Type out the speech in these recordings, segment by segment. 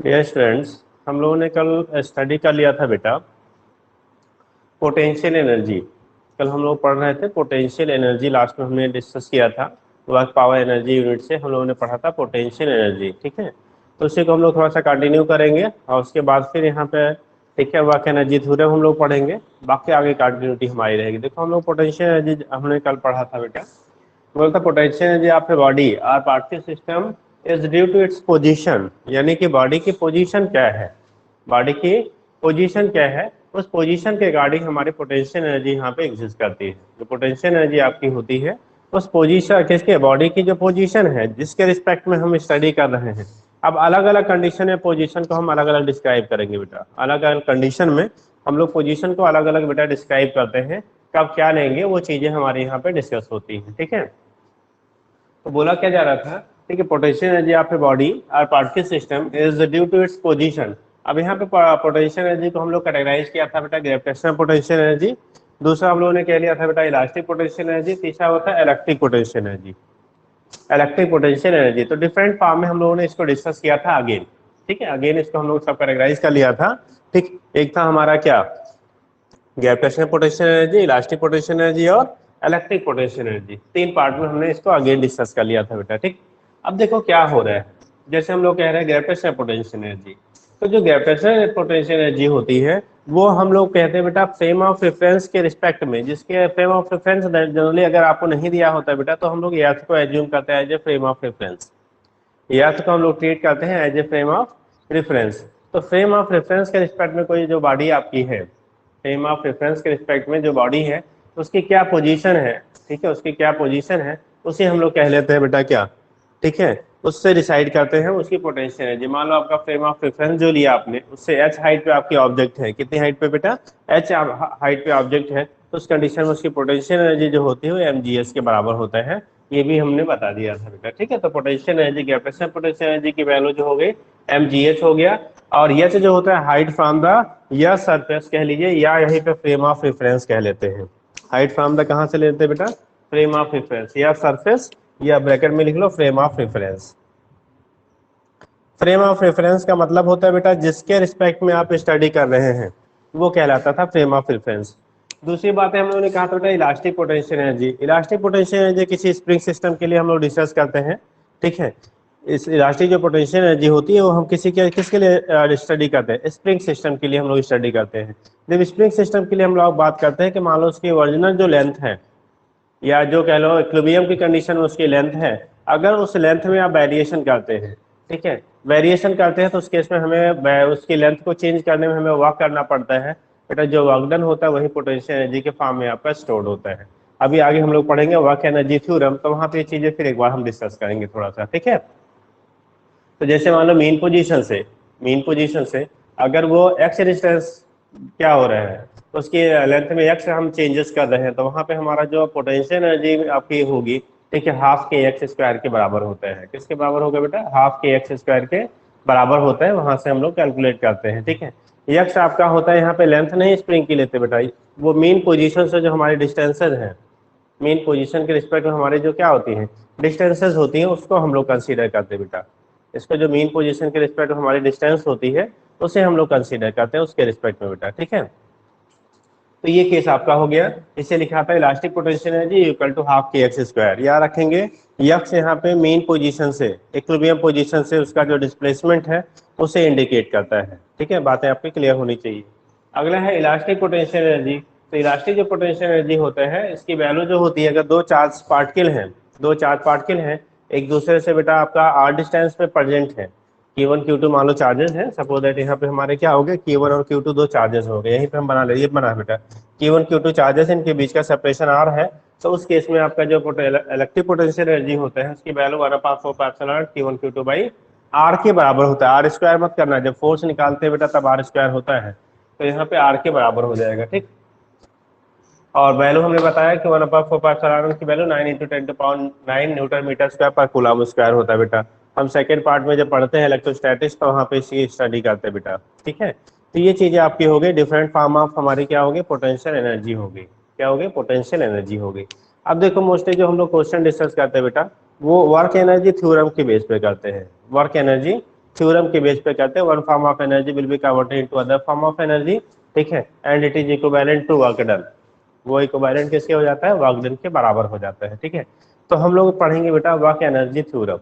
Yes friends, हम लोगों ने कल स्टडी कर लिया था बेटा पोटेंशियल एनर्जी। कल हम लोग पढ़ रहे थे पोटेंशियल एनर्जी, लास्ट में हमने डिस्कस किया था वर्क पावर एनर्जी यूनिट से हम लोगों ने पढ़ा था पोटेंशियल एनर्जी। ठीक है, तो उसी को हम लोग थोड़ा सा कंटिन्यू करेंगे और उसके बाद फिर यहाँ पे ठीक है वर्क एनर्जी थ्योरम हम लोग पढ़ेंगे, बाकी आगे कंटिन्यूटी हमारी रहेगी। देखो हम लोग पोटेंशियल एनर्जी हमने कल पढ़ा था बेटा, बोलता potential energy of a body और particle system is due to its position, यानी कि बॉडी की पोजीशन क्या है, बॉडी की पोजीशन क्या है, उस पोजीशन के रिगार्डिंग हमारी पोटेंशियल एनर्जी यहाँ पे एग्जिस्ट करती है। जो पोटेंशियल एनर्जी आपकी होती है उस पोजीशन किसके, बॉडी की जो पोजीशन है जिसके रिस्पेक्ट में हम स्टडी कर रहे हैं। अब अलग अलग कंडीशन में पोजीशन को हम अलग अलग डिस्क्राइब करेंगे बेटा, अलग अलग कंडीशन में हम लोग पोजीशन को अलग अलग बेटा डिस्क्राइब करते हैं। कब क्या लेंगे वो चीजें हमारे यहाँ पे डिस्कस होती हैं। ठीक है, तो बोला क्या जा रहा था, ठीक है, potential energy of a body और particle system is due to its position. अब यहाँ पे पोटेंशियल एनर्जी को हम लोग कैटेगराइज किया था बेटा ग्रेविटेशनल पोटेंशियल एनर्जी, दूसरा हम लोगों ने कह लिया था बेटा इलास्टिक पोटेंशियल एनर्जी, तीसरा होता है electric potential energy. Electric potential energy तो डिफरेंट फॉर्म में हम लोगों ने इसको डिस्कस किया था अगेन। ठीक है, अगेन इसको हम लोग सब कैटेगराइज कर लिया था। ठीक, एक था हमारा क्या gravitational potential energy, elastic potential energy और इलेक्ट्रिक पोटेंशियल एनर्जी, तीन पार्ट में हमने इसको अगेन डिस्कस कर लिया था बेटा। ठीक, अब देखो क्या हो रहा है, जैसे हम लोग कह रहे हैं ग्रेविटेशनल पोटेंशियल एनर्जी, तो जो ग्रेविटेशनल पोटेंशियल एनर्जी होती है वो हम लोग कहते हैं बेटा फ्रेम ऑफ रेफरेंस के रिस्पेक्ट में, जिसके फ्रेम ऑफ रेफरेंस जनरली अगर आपको नहीं दिया होता है बेटा तो हम लोग अर्थ को एज्यूम करते हैं as a frame of reference, earth को हम लोग ट्रीट करते हैं as a frame of reference. तो फ्रेम ऑफ रेफरेंस के रिस्पेक्ट में कोई जो बॉडी आपकी है, फ्रेम ऑफ रेफरेंस के रिस्पेक्ट में जो बॉडी है उसकी क्या पोजीशन है, ठीक है, उसकी क्या पोजीशन है उसे हम लोग कह लेते हैं बेटा क्या, ठीक है, उससे डिसाइड करते हैं उसकी पोटेंशियल एनर्जी। मान लो आपका फ्रेम ऑफ रेफरेंस जो लिया आपने उससे h हाइट पे आपकी ऑब्जेक्ट है, कितनी हाइट पे बेटा, h हाइट पे ऑब्जेक्ट है, तो उस कंडीशन में उसकी पोटेंशियल एनर्जी जो होती है वो mgs के बराबर होता है, ये भी हमने बता दिया था बेटा। ठीक है, तो potential energy gravitational potential energy की वैल्यू जो हो गई mgh हो गया, और h जो होता है हाइट फ्रॉम द या सरफेस कह लीजिए, या यहीं पे फ्रेम ऑफ रेफरेंस कह लेते हैं। हाइट फ्रॉम द कहाँ से लेते हैं बेटा, फ्रेम ऑफ रेफरेंस, या सरफेस या ब्रैकेट में लिख लो frame of reference. Frame of reference का मतलब होता है बेटा जिसके रिस्पेक्ट में आप स्टडी कर रहे हैं वो कहलाता था फ्रेम ऑफ रेफरेंस। दूसरी बात है हम लोगों ने कहा था बेटा elastic potential energy, elastic potential energy किसी स्प्रिंग सिस्टम के लिए हम लोग डिस्कस करते हैं। ठीक है, इस इलास्टिक जो पोटेंशियल एनर्जी होती है वो हम किसके लिए स्टडी करते हैं, स्प्रिंग सिस्टम के लिए हम लोग स्टडी करते हैं। जब स्प्रिंग सिस्टम के लिए हम लोग बात करते हैं कि मान लो उसकी ओरिजिनल जो लेंथ है या जो कह लो इक्विलिब्रियम की कंडीशन में उसकी लेंथ है, अगर उस लेंथ में आप वेरिएशन करते हैं, ठीक है, वेरिएशन करते हैं तो उस केस में हमें उसकी लेंथ को चेंज करने में हमें वर्क करना पड़ता है बेटा, जो वर्क डन होता है वही पोटेंशियल एनर्जी के फॉर्म में आपका स्टोर्ड होता है। अभी आगे हम लोग पढ़ेंगे वर्क एनर्जी थ्योरम, तो वहां पे ये चीजें फिर एक बार हम डिस्कस करेंगे थोड़ा सा। ठीक है, तो जैसे मान लो मेन पोजीशन से अगर वो एक्स डिस्टेंस क्या हो रहा है तो उसकी लेंथ में एक्स हम चेंजेस कर रहे हैं, तो वहां पे हमारा जो पोटेंशियल एनर्जी आपकी होगी, ठीक है, हाफ के एक्स स्क्वायर के बराबर होता है। किसके बराबर होगा बेटा, हाफ के एक्स स्क्वायर के बराबर होता है, वहां से हम लोग कैलकुलेट करते हैं। ठीक है, एक्स आपका होता है यहाँ पे लेंथ नहीं स्प्रिंग की लेते बेटा, वो मेन पोजीशन से जो हमारे डिस्टेंसेज हैं, मेन पोजीशन के रिस्पेक्ट में हमारे जो क्या होती हैं डिस्टेंसेज होती हैं उसको हम लोग कंसीडर करते हैं बेटा। इसको जो मेन पोजीशन के रिस्पेक्ट में हमारी डिस्टेंस होती है उसे हम लोग कंसीडर करते हैं उसके रिस्पेक्ट में बेटा। ठीक है, तो ये केस आपका हो गया, इसे लिखा था elastic potential energy equal to half के एक्स स्क्वायर। याद रखेंगे एक्स यहाँ पे मेन पोजीशन से इक्विलिब्रियम पोजीशन से उसका जो डिस्प्लेसमेंट है उसे इंडिकेट करता है। ठीक है, बातें आपकी क्लियर होनी चाहिए। अगला है इलास्टिक पोटेंशियल एनर्जी, तो इलास्टिक जो पोटेंशियल एनर्जी होता है इसकी वैल्यू जो होती है, अगर दो चार्ज पार्टिकल हैं एक दूसरे से बेटा आपका आर डिस्टेंस पे प्रेजेंट है, Q1 Q2 मान लो चार्जेस हैं, सपोज दैट यहाँ पे हमारे क्या हो गए Q1 और Q2 दो चार्जेस हो गए, यहीं पे हम बना ले, ये बना है बेटा Q1 Q2 चार्जेस, इनके बीच का सेपरेशन R है, तो उस केस में आपका जो इलेक्ट्रिक पोटेंशियल एनर्जी होता है उसकी value 1/4 Q1 Q2 by R के बराबर होता है। आर स्क्वायर मत करना, जब फोर्स निकालते हैं बेटा तब R स्क्वायर होता है, तो यहाँ पे R के बराबर हो जाएगा। ठीक, और वैल्यू हमने बताया कि 1/4 की वैल्यू 9 × 10⁹ न्यूटन मीटर स्क्वायर पर कूलम स्क्वायर होता है बेटा। हम सेकंड पार्ट में जब पढ़ते हैं इलेक्ट्रोस्टैटिक्स तो वहाँ पे इसी स्टडी करते हैं बेटा। ठीक है, तो ये चीजें आपकी हो गई, डिफरेंट फॉर्म ऑफ हमारी क्या होगी पोटेंशियल एनर्जी होगी, क्या होगी पोटेंशियल एनर्जी होगी। अब देखो मोस्टली जो हम लोग क्वेश्चन डिस्कस करते हैं बेटा वो वर्क एनर्जी थ्योरम के बेस पे करते हैं, वर्क एनर्जी थ्योरम के बेस पे करते हैं, one form of energy will be converted into other form of energy, ठीक है, and it is equivalent to work done, वो इक्विवेलेंट किसके हो जाता है, वर्क डन के बराबर हो जाता है, ठीक है। तो हम लोग पढ़ेंगे बेटा वर्क एनर्जी थ्योरम।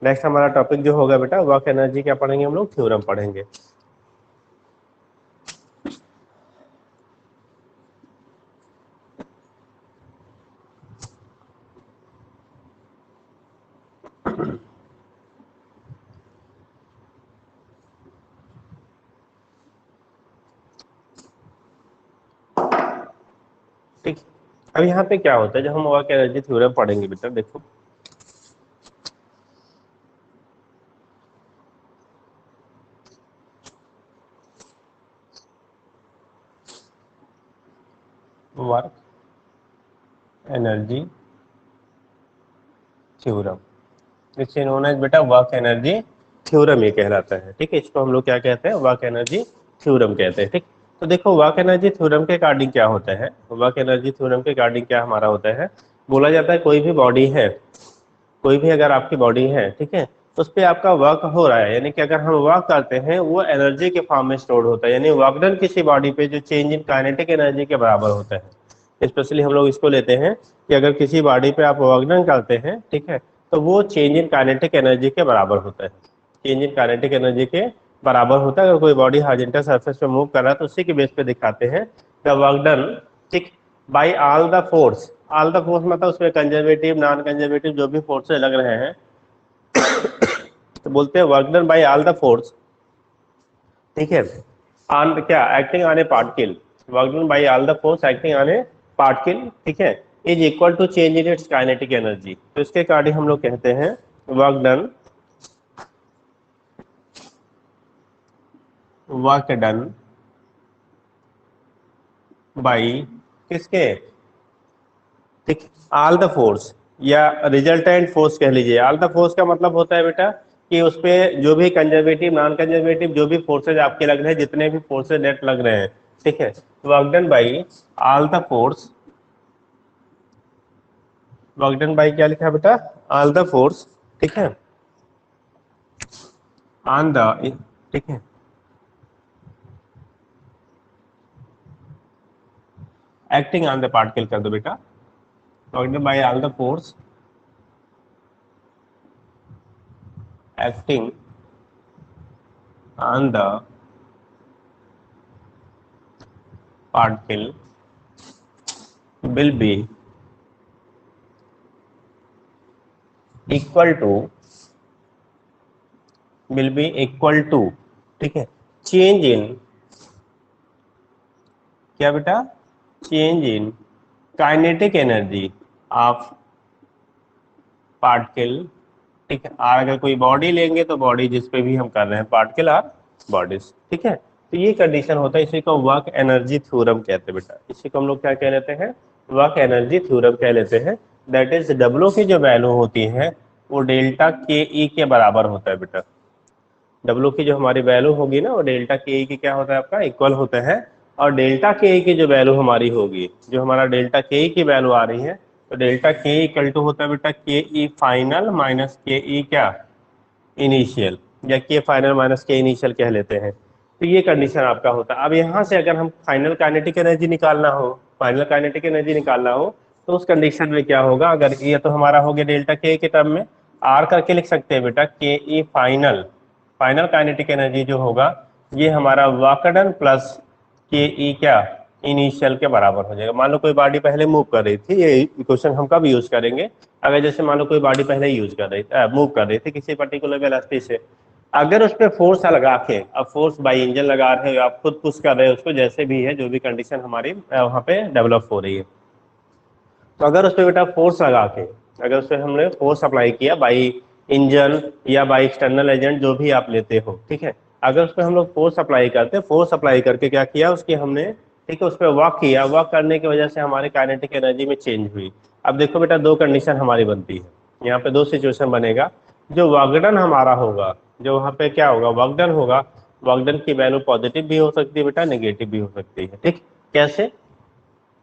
नेक्स्ट हमारा टॉपिक जो होगा बेटा वर्क एनर्जी क्या पढ़ेंगे हम लोग, थ्योरम पढ़ेंगे। ठीक, अब यहाँ पे क्या होता है जब हम वर्क एनर्जी थ्योरम पढ़ेंगे बेटा, देखो वर्क एनर्जी थ्योरम, इससे नोन एज बेटा वर्क एनर्जी थ्योरम ये कहलाता है, ठीक है। इसको हम लोग क्या कहते हैं, वर्क एनर्जी थ्योरम कहते हैं, ठीक। तो देखो वर्क एनर्जी थ्योरम के अकॉर्डिंग क्या होता है, वर्क एनर्जी थ्योरम के अकॉर्डिंग क्या हमारा होता है, बोला जाता है कोई भी बॉडी है, कोई भी अगर आपकी बॉडी है, ठीक है, उस पर आपका वर्क हो रहा है, यानी कि अगर हम वर्क करते हैं वो एनर्जी के फॉर्म में स्टोर्ड होता है, यानी वर्क डन किसी बॉडी पे जो चेंज इन काइनेटिक एनर्जी के बराबर होता है। स्पेशली हम लोग इसको लेते हैं कि अगर किसी बॉडी पे आप वर्क डन करते हैं, ठीक है, तो वो चेंज इन काइनेटिक एनर्जी के बराबर होता है, चेंज इन काइनेटिक एनर्जी के बराबर होता है। अगर कोई बॉडी हॉरिजॉन्टल सरफेस पे मूव कर रहा है तो उसी के बेस पे दिखाते हैं द वर्क डन, ठीक, by all the force, all the force मतलब उसमें कंजर्वेटिव नॉन कंजर्वेटिव जो भी फोर्सेस लग रहे हैं, तो बोलते हैं work done by all the force, ठीक है, ऑन क्या acting on a particle, work done by all the force acting on a particle, ठीक है, is equal to change in its kinetic energy. तो इसके अकॉर्डिंग हम लोग कहते हैं वर्क डन बाई किसके, ठीक, ऑल द फोर्स या रिजल्टेंट फोर्स कह लीजिए। ऑल द फोर्स का मतलब होता है बेटा कि उस पे जो भी कंजर्वेटिव नॉन कंजर्वेटिव जो भी फोर्सेज आपके लग रहे हैं, जितने भी फोर्सेज नेट लग रहे हैं, ठीक है, work done by all the force, work done by क्या लिखा है बेटा, ऑल द फोर्स, ठीक है, ऑन द, ठीक है, एक्टिंग ऑन द पार्टिकल कर दो बेटा, work done by all the force acting on the particle will be equal to, ठीक है, चेंज इन क्या बेटा, change in kinetic energy of particle, ठीक है। और अगर कोई बॉडी लेंगे तो बॉडी जिसपे भी हम कर रहे हैं पार्टिकल और बॉडीज, ठीक है, तो ये कंडीशन होता है, इसी को वर्क एनर्जी थ्योरम कहते हैं बेटा, इसी को हम लोग क्या कह लेते हैं, वर्क एनर्जी थ्योरम कह लेते हैं। दैट इज डब्ल्यू की जो वैल्यू होती है वो डेल्टा के ई के बराबर होता है बेटा, डब्ल्यू की जो हमारी वैल्यू होगी ना वो डेल्टा के ई की क्या होता है आपका, इक्वल होता है। और डेल्टा के ई की जो वैल्यू हमारी होगी, जो हमारा डेल्टा के ई की वैल्यू आ रही है, तो डेल्टा के ई इक्वल टू होता है बेटा के ई फाइनल माइनस के ई क्या इनिशियल, या के फाइनल माइनस के इनिशियल कह लेते हैं। तो ये कंडीशन आपका होता है। अब यहाँ से अगर हम फाइनल काइनेटिक एनर्जी निकालना हो, फाइनल काइनेटिक एनर्जी निकालना हो तो उस कंडीशन में क्या होगा, अगर ये तो हमारा हो गया डेल्टा के के टर्म में, आर करके लिख सकते हैं बेटा के ई फाइनल, फाइनल काइनेटिक एनर्जी जो होगा ये हमारा वर्क डन प्लस के ई क्या इनिशियल के बराबर हो जाएगा। मान लो कोई बॉडी पहले मूव कर रही थी, ये इक्वेशन हम कब यूज करेंगे, अगर जैसे मान लो कोई बॉडी पहले यूज कर रही मूव कर रही थी किसी पर्टिकुलर वेलोसिटी से, अगर उस पर फोर्स लगा के, अब फोर्स बाई इंजन लगा रहे हो आप खुद पुश कर रहे हो उसको, जैसे भी है जो भी कंडीशन हमारी वहाँ पे डेवलप हो रही है, तो अगर उस पर बेटा फोर्स लगा के, अगर उस पर हमने फोर्स अप्लाई किया बाई इंजन या बाई एक्सटर्नल एजेंट जो भी आप लेते हो, ठीक है, अगर उस पर हम लोग फोर्स अप्लाई करते हैं, फोर्स अप्लाई करके क्या किया उसकी हमने, ठीक है, उस पर वर्क किया, वर्क करने की वजह से हमारे काइनेटिक एनर्जी में चेंज हुई। अब देखो बेटा दो कंडीशन हमारी बनती है, यहाँ पे दो सिचुएशन बनेगा। जो वर्क डन हमारा होगा, जो वहाँ पे क्या होगा वर्क डन होगा, वर्क डन की वैल्यू पॉजिटिव भी हो सकती है बेटा, नेगेटिव भी हो सकती है, ठीक, कैसे,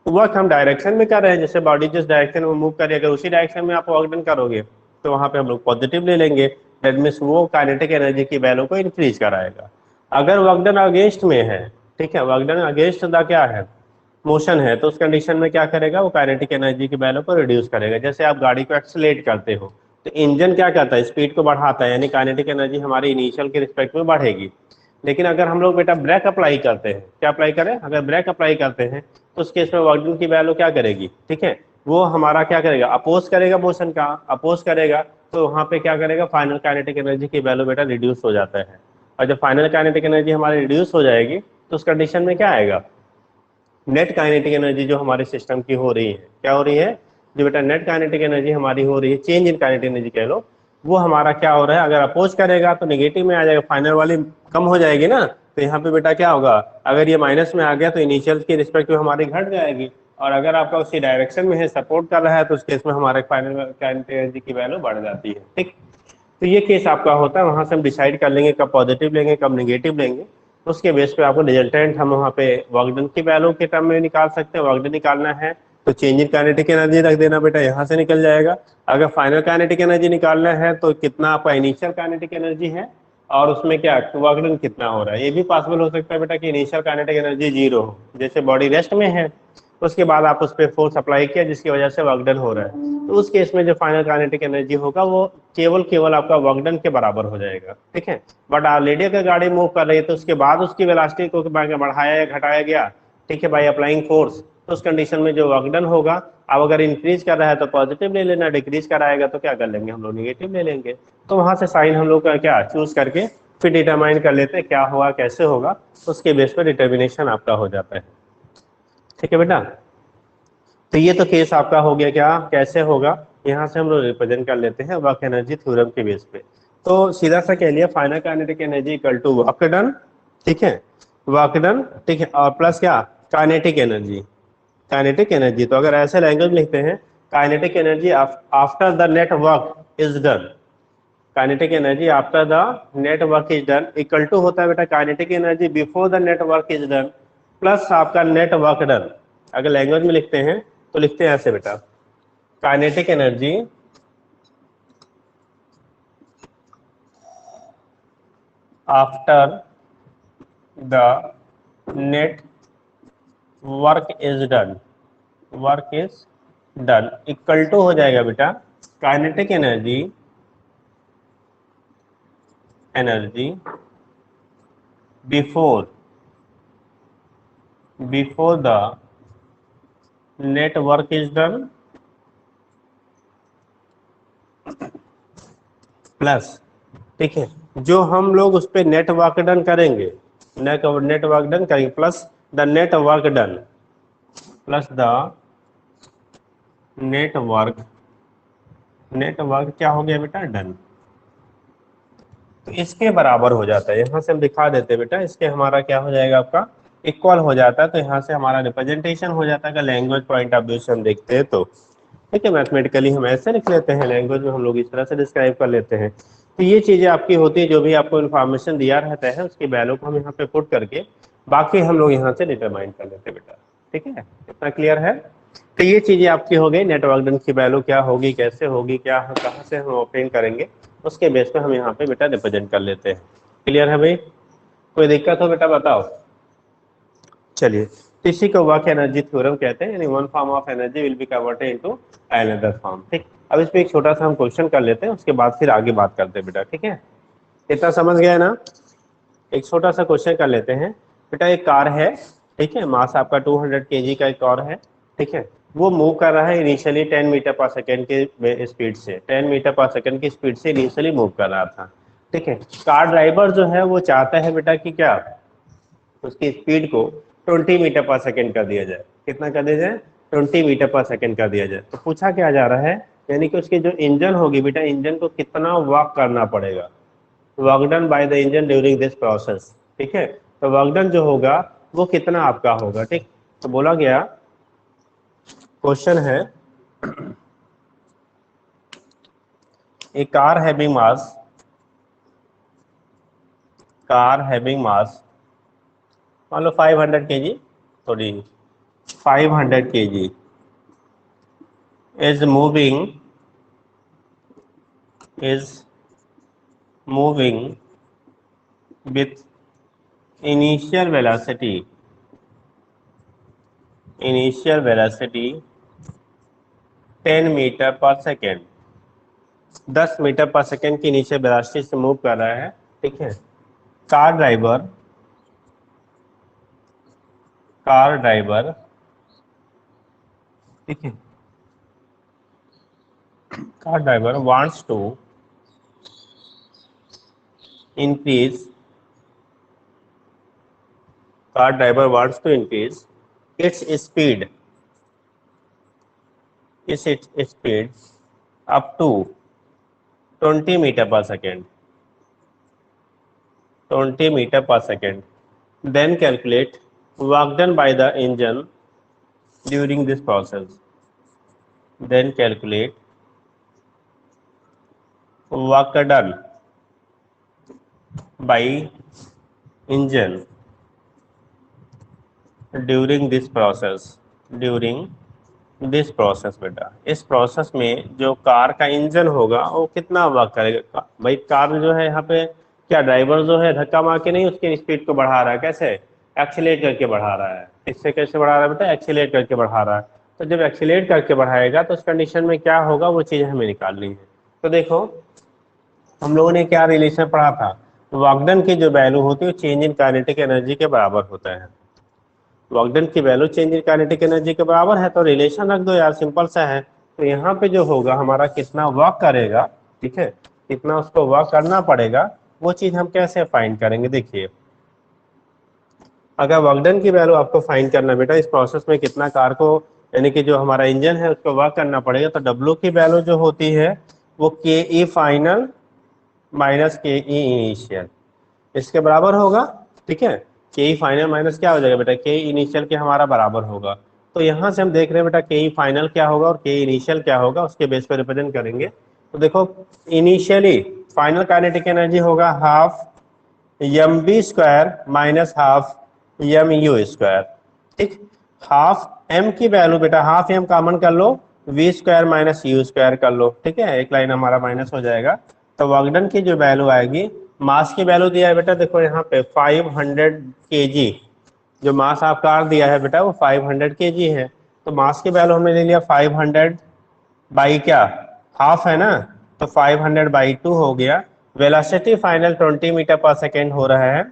वर्क हम डायरेक्शन में कर रहे हैं, जैसे बॉडी जिस डायरेक्शन में मूव कर रही है, अगर उसी डायरेक्शन में आप वर्क डन करोगे तो वहां पे हम लोग पॉजिटिव ले लेंगे। दैट मीन्स वो काइनेटिक एनर्जी की वैल्यू को इंक्रीज कराएगा। अगर वर्क डन अगेंस्ट में है, ठीक है, वर्क डन अगेंस्ट द क्या है, मोशन है, तो उस कंडीशन में क्या करेगा, वो काइनेटिक एनर्जी की वैल्यू को रिड्यूस करेगा। जैसे आप गाड़ी को एक्सेलरेट करते हो तो इंजन क्या करता है, स्पीड को बढ़ाता है, यानी काइनेटिक एनर्जी हमारी इनिशियल के रिस्पेक्ट में बढ़ेगी। लेकिन अगर हम लोग बेटा ब्रेक अप्लाई करते हैं, क्या अप्लाई करें, अगर ब्रेक अप्लाई करते हैं तो उस केस में वर्क डन की वैल्यू क्या करेगी, ठीक है, वो हमारा क्या करेगा, अपोज करेगा, मोशन का अपोज करेगा, तो वहां पे क्या करेगा, फाइनल काइनेटिक एनर्जी की वैल्यू बेटा रिड्यूस हो जाता है। और जब फाइनल काइनेटिक एनर्जी हमारी रिड्यूस हो जाएगी तो उस कंडीशन में क्या आएगा, नेट काइनेटिक एनर्जी जो हमारे सिस्टम की हो रही है, क्या हो रही है, जो बेटा नेट काइनेटिक एनर्जी हमारी हो रही है, चेंज इन काइनेटिक एनर्जी कह लो, वो हमारा क्या हो रहा है, अगर अपोज करेगा तो नेगेटिव में आ जाएगा, फाइनल वाली कम हो जाएगी ना, तो यहाँ पे बेटा क्या होगा, अगर ये माइनस में आ गया तो इनिशियल के रिस्पेक्ट में हमारी घट जाएगी, और अगर आपका उसी डायरेक्शन में है, सपोर्ट कर रहा है, तो उस केस में हमारे फाइनल काइनेटिक एनर्जी की वैल्यू बढ़ जाती है। ठीक, तो ये केस आपका होता है, वहां से हम डिसाइड कर लेंगे कब पॉजिटिव लेंगे कब नेगेटिव लेंगे, उसके बेस पे आपको रिजल्टेंट हम वहाँ पे वर्क डन की वैल्यू के टर्म में निकाल सकते हैं। वर्क डन निकालना है तो चेंज इन काइनेटिक एनर्जी रख देना बेटा, यहाँ से निकल जाएगा। अगर फाइनल काइनेटिक एनर्जी निकालना है तो कितना आपका इनिशियल काइनेटिक एनर्जी है और उसमें क्या वर्क डन कितना हो रहा है। ये भी पॉसिबल हो सकता है बेटा कि इनिशियल काइनेटिक एनर्जी 0 हो, जैसे बॉडी रेस्ट में है, उसके बाद आप उस पर फोर्स अप्लाई किया जिसकी वजह से वर्क डन हो रहा है, तो उस केस में जो फाइनल काइनेटिक एनर्जी होगा वो केवल आपका वर्क डन के बराबर हो जाएगा। ठीक है, बट ऑलरेडी अगर गाड़ी मूव कर रही है तो उसके बाद उसकी वेलोसिटी को बढ़ाया या घटाया गया, ठीक है, बाय अप्लाइंग फोर्स, तो उस कंडीशन में जो वर्क डन होगा, अब अगर इंक्रीज कर रहा है तो पॉजिटिव ले लेना, डिक्रीज कराएगा तो क्या कर लेंगे हम लोग, निगेटिव ले लेंगे। तो वहां से साइन हम लोग का क्या चूज करके फिर डिटरमाइन कर लेते हैं क्या होगा कैसे होगा, उसके बेस पर डिटर्मिनेशन आपका हो जाता है। ठीक है बेटा, तो ये तो केस आपका हो गया, क्या कैसे होगा, यहाँ से हम लोग रिप्रेजेंट कर लेते हैं वर्क एनर्जी थ्योरम के बेस पे। तो सीधा सा कह लिया final kinetic energy equal to work done, ठीक है, वर्क डन, ठीक है, और प्लस क्या, काइनेटिक एनर्जी, काइनेटिक एनर्जी। तो अगर ऐसे लैंग्वेज लिखते हैं, kinetic energy after the net work is done, kinetic energy after the net work is done equal to होता है बेटा kinetic energy before the net work is done plus आपका net work done. अगर language में लिखते हैं तो लिखते हैं ऐसे बेटा, kinetic energy after the net work is done, work is done equal to हो जाएगा बेटा kinetic energy, energy before the net work is done plus, ठीक है, जो हम लोग उस पर नेट वर्क डन करेंगे, नेट वर्क डन करेंगे plus the net work done, plus the net work क्या हो गया बेटा, डन। तो इसके बराबर हो जाता है, यहाँ से हम दिखा देते हैं बेटा, इसके हमारा क्या हो जाएगा आपका इक्वल हो जाता है। तो यहाँ से हमारा रिप्रेजेंटेशन हो जाता है अगर लैंग्वेज पॉइंट ऑफ व्यू से हम देखते हैं तो, ठीक है, मैथमेटिकली हम ऐसे लिख लेते हैं, लैंग्वेज में हम लोग इस तरह से डिस्क्राइब कर लेते हैं। तो ये चीजें आपकी होती है, जो भी आपको इन्फॉर्मेशन दिया रहता है उसकी वैल्यू को हम यहाँ पे पुट करके बाकी हम लोग यहाँ से डिटरमाइन कर लेते हैं बेटा। ठीक है, इतना क्लियर है। तो ये चीजें आपकी हो गई, नेटवर्क डन की वैल्यू क्या होगी, कैसे होगी, क्या कहाँ से हम ऑप्टेन करेंगे, उसके बेस पे हम यहाँ पे बेटा रिप्रेजेंट कर लेते हैं। क्लियर है भाई, कोई दिक्कत हो बेटा बताओ। चलिए, तो इसी को वर्क एनर्जी थ्योरम कहते हैं, यानी one form of energy will be converted into another form. ठीक, अब इस पे एक छोटा सा हम क्वेश्चन कर लेते हैं, उसके बाद फिर आगे बात करते हैं बेटा। ठीक है, इतना समझ गया ना। एक छोटा सा क्वेश्चन कर लेते हैं बेटा, एक कार है, ठीक है, मास आपका 200 kg का एक कार है, ठीक है, वो मूव कर रहा है इनिशियली 10 मीटर पर सेकेंड के स्पीड से, 10 मीटर पर सेकेंड की स्पीड से इनिशियली मूव कर रहा था। ठीक है, कार ड्राइवर जो है वो चाहता है बेटा कि क्या उसकी स्पीड को 20 मीटर पर सेकेंड कर दिया जाए। कितना कर दिया जाए, 20 मीटर पर सेकेंड कर दिया जाए। तो पूछा क्या जा रहा है, यानी कि उसकी जो इंजन होगी बेटा, इंजन को कितना वर्क करना पड़ेगा, work done by the engine during this process. ठीक है, तो वर्क डन जो होगा वो कितना आपका होगा। ठीक, तो बोला गया क्वेश्चन है, ए कार हैविंग मास मान लो 500 kg, sorry 500 kg is moving with initial velocity 10 metre per second, 10 metre per second की इनिशियल वेलोसिटी से मूव कर रहा है। ठीक है, कार ड्राइवर ठीक है, car driver wants to increase its speed up to 20 metre per second, 20 metre per second. Then calculate work done by the engine during this process. Then calculate work done by engine during this process बेटा, इस process में जो car का engine होगा वो कितना work करेगा। भाई कार जो है यहाँ पे क्या ड्राइवर जो है धक्का मार के नहीं उसकी स्पीड को बढ़ा रहा है, कैसे एक्सीलेट करके बढ़ा रहा है। इससे कैसे बढ़ा रहा है बेटा, एक्सीलेट करके बढ़ा रहा है। तो जब एक्सीलेट करके बढ़ाएगा तो उस कंडीशन में क्या होगा वो चीज़ हमें निकालनी है। तो देखो हम लोगों ने क्या रिलेशन पढ़ा था, वर्क डन की जो वैल्यू होती है वो चेंज इन काइनेटिक एनर्जी के बराबर होता है। वर्क डन की value change in kinetic energy के बराबर है, तो रिलेशन रख दो यार, सिंपल सा है। तो यहाँ पे जो होगा हमारा कितना वर्क करेगा, ठीक है, कितना उसको वर्क करना पड़ेगा, वो चीज हम कैसे फाइंड करेंगे। देखिए अगर वर्क डन की वैल्यू आपको फाइंड करना बेटा, इस प्रोसेस में कितना कार को यानी कि जो हमारा इंजन है उसको वर्क करना पड़ेगा, तो डब्ल्यू की वैल्यू जो होती है वो के ई फाइनल माइनस के ई इनिशियल इसके बराबर होगा। ठीक है, के ई फाइनल माइनस क्या हो जाएगा बेटा, के इनिशियल के हमारा बराबर होगा। तो यहाँ से हम देख रहे हैं बेटा के ई फाइनल क्या होगा और के इनिशियल क्या होगा, उसके बेस पर रिप्रेजेंट करेंगे। तो देखो इनिशियली फाइनल काइनेटिक एनर्जी होगा half m v square minus half m u square. ठीक, हाफ एम की वैल्यू बेटा, हाफ एम कॉमन कर लो, v square minus u square कर लो। ठीक है, एक लाइन हमारा माइनस हो जाएगा। तो वर्क डन की जो वैल्यू आएगी, मास की वैल्यू दिया है बेटा, देखो यहाँ पे 500 केजी, जो मास आपका आर दिया है बेटा वो 500 केजी है। तो मास की वैल्यू हमने ले लिया 500 बाई क्या, हाफ है ना, तो 500 बाई 2 हो गया। Velocity final 20 metre per second हो रहा है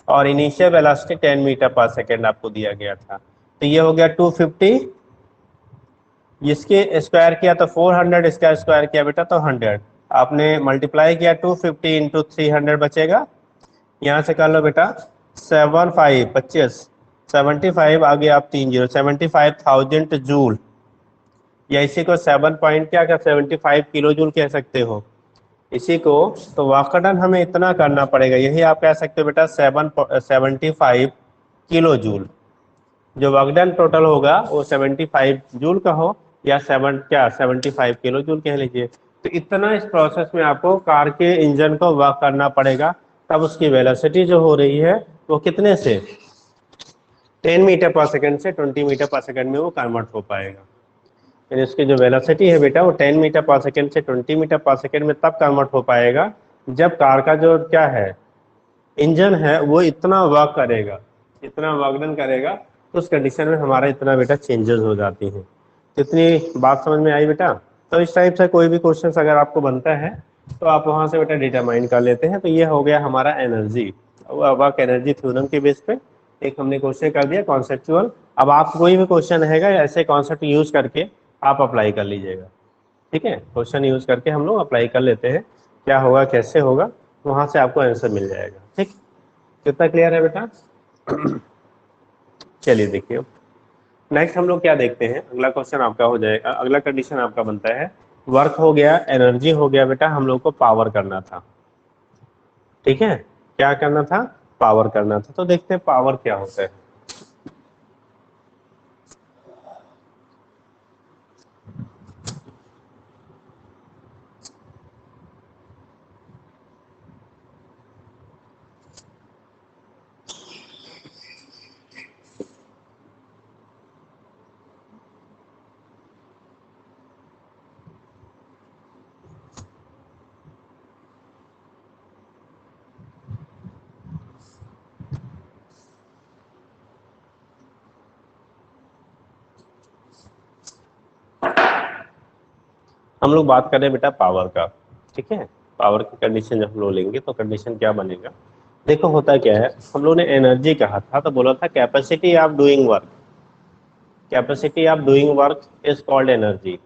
और initial velocity 10 metre per second आपको दिया गया था। तो ये हो गया 250, इसके स्क्वायर किया तो 400, इसका स्क्वायर किया बेटा तो 100। आपने मल्टीप्लाई किया 250 इंटू 300 बचेगा, यहाँ से कर लो बेटा 75 आगे आप 30 75,000 जूल, या इसी को 7 पॉइंट क्या कर 75 किलो जूल कह सकते हो इसी को। तो वाकडन हमें इतना करना पड़ेगा, यही आप कह सकते हो बेटा 75 किलो जूल। जो वर्कडन टोटल होगा वो 75 जूल का हो या 75 किलो जूल कह लीजिए। तो इतना इस प्रोसेस में आपको कार के इंजन को वर्क करना पड़ेगा, तब उसकी वेलोसिटी जो हो रही है वो कितने से 10 मीटर पर सेकंड से 20 मीटर पर सेकंड में वो कन्वर्ट हो पाएगा। यानी इसकी जो वेलोसिटी है बेटा वो 10 मीटर पर सेकंड से 20 मीटर पर सेकंड में तब कन्वर्ट हो पाएगा जब कार का जो क्या है इंजन है वो इतना वर्क करेगा, इतना वर्क डन करेगा, तो उस कंडीशन में हमारा इतना बेटा चेंजेस हो जाती हैं। तो इतनी बात समझ में आई बेटा। तो इस टाइप से कोई भी क्वेश्चन अगर आपको बनता है तो आप वहां से बेटा डिटरमाइन कर लेते हैं। तो ये हो गया हमारा एनर्जी, वर्क एनर्जी थ्योरम के बेस पे एक हमने क्वेश्चन कर दिया कॉन्सेप्चुअल। अब आप कोई भी क्वेश्चन रहेगा ऐसे कॉन्सेप्ट यूज करके आप अप्लाई कर लीजिएगा। ठीक है, क्वेश्चन यूज करके हम लोग अप्लाई कर लेते हैं, क्या होगा कैसे होगा, वहां से आपको आंसर मिल जाएगा। ठीक, कितना क्लियर है बेटा। चलिए देखिए नेक्स्ट हम लोग क्या देखते हैं, अगला क्वेश्चन आपका हो जाएगा, अगला कंडीशन आपका बनता है वर्क हो गया, एनर्जी हो गया बेटा, हम लोग को पावर करना था। ठीक है, क्या करना था, पावर करना था। तो देखते हैं पावर क्या होता है। हम लोग बात कर रहे हैं बेटा पावर का, ठीक है। पावर की कंडीशन जब हम लोग लेंगे तो कंडीशन क्या बनेगा, देखो होता क्या है, हम लोग ने एनर्जी कहा था तो बोला था capacity of doing work, capacity of doing work is called energy.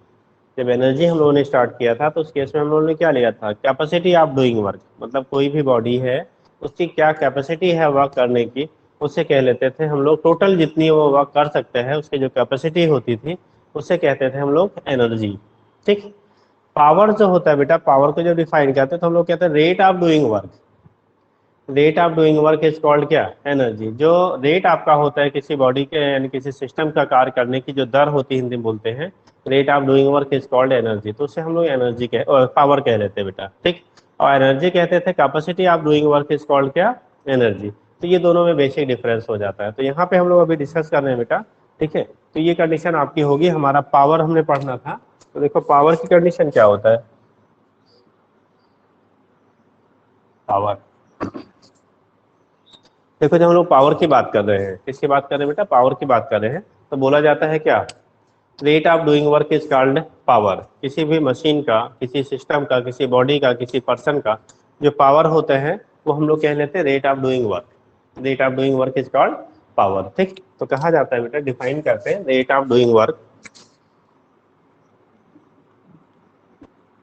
जब एनर्जी हम लोगों ने स्टार्ट किया था तो उस केस में हम लोगों ने क्या लिया था, कैपेसिटी ऑफ डूइंग वर्क, मतलब कोई भी बॉडी है उसकी क्या कैपेसिटी है वर्क करने की, उससे कह लेते थे हम लोग, टोटल जितनी वो वर्क कर सकते हैं उसकी जो कैपेसिटी होती थी उससे कहते थे हम लोग एनर्जी, ठीक। पावर जो होता है बेटा, पावर को जब डिफाइन करते हैं तो हम लोग कहते हैं rate of doing work, rate of doing work is called क्या, एनर्जी। जो रेट आपका होता है किसी बॉडी के यानी किसी सिस्टम का कार्य करने की जो दर होती है, हिंदी में बोलते हैं rate of doing work is called energy, तो उससे हम लोग एनर्जी कह पावर कह लेते हैं बेटा, ठीक। और एनर्जी कहते थे capacity of doing work is called क्या, एनर्जी। तो ये दोनों में बेसिक डिफरेंस हो जाता है, तो यहाँ पे हम लोग अभी डिस्कस कर रहे हैं बेटा, ठीक है। तो ये कंडीशन आपकी होगी, हमारा पावर हमने पढ़ना था, तो देखो पावर की कंडीशन क्या होता है, पावर, देखो जब हम लोग पावर की बात कर रहे हैं, किसकी बात कर रहे हैं बेटा, पावर की बात कर रहे हैं, तो बोला जाता है क्या, rate of doing work is called power. किसी भी मशीन का, किसी सिस्टम का, किसी बॉडी का, किसी पर्सन का जो पावर होता है वो हम लोग कह लेते हैं rate of doing work, rate of doing work is called power, ठीक। तो कहा जाता है बेटा, डिफाइन करते हैं rate of doing work,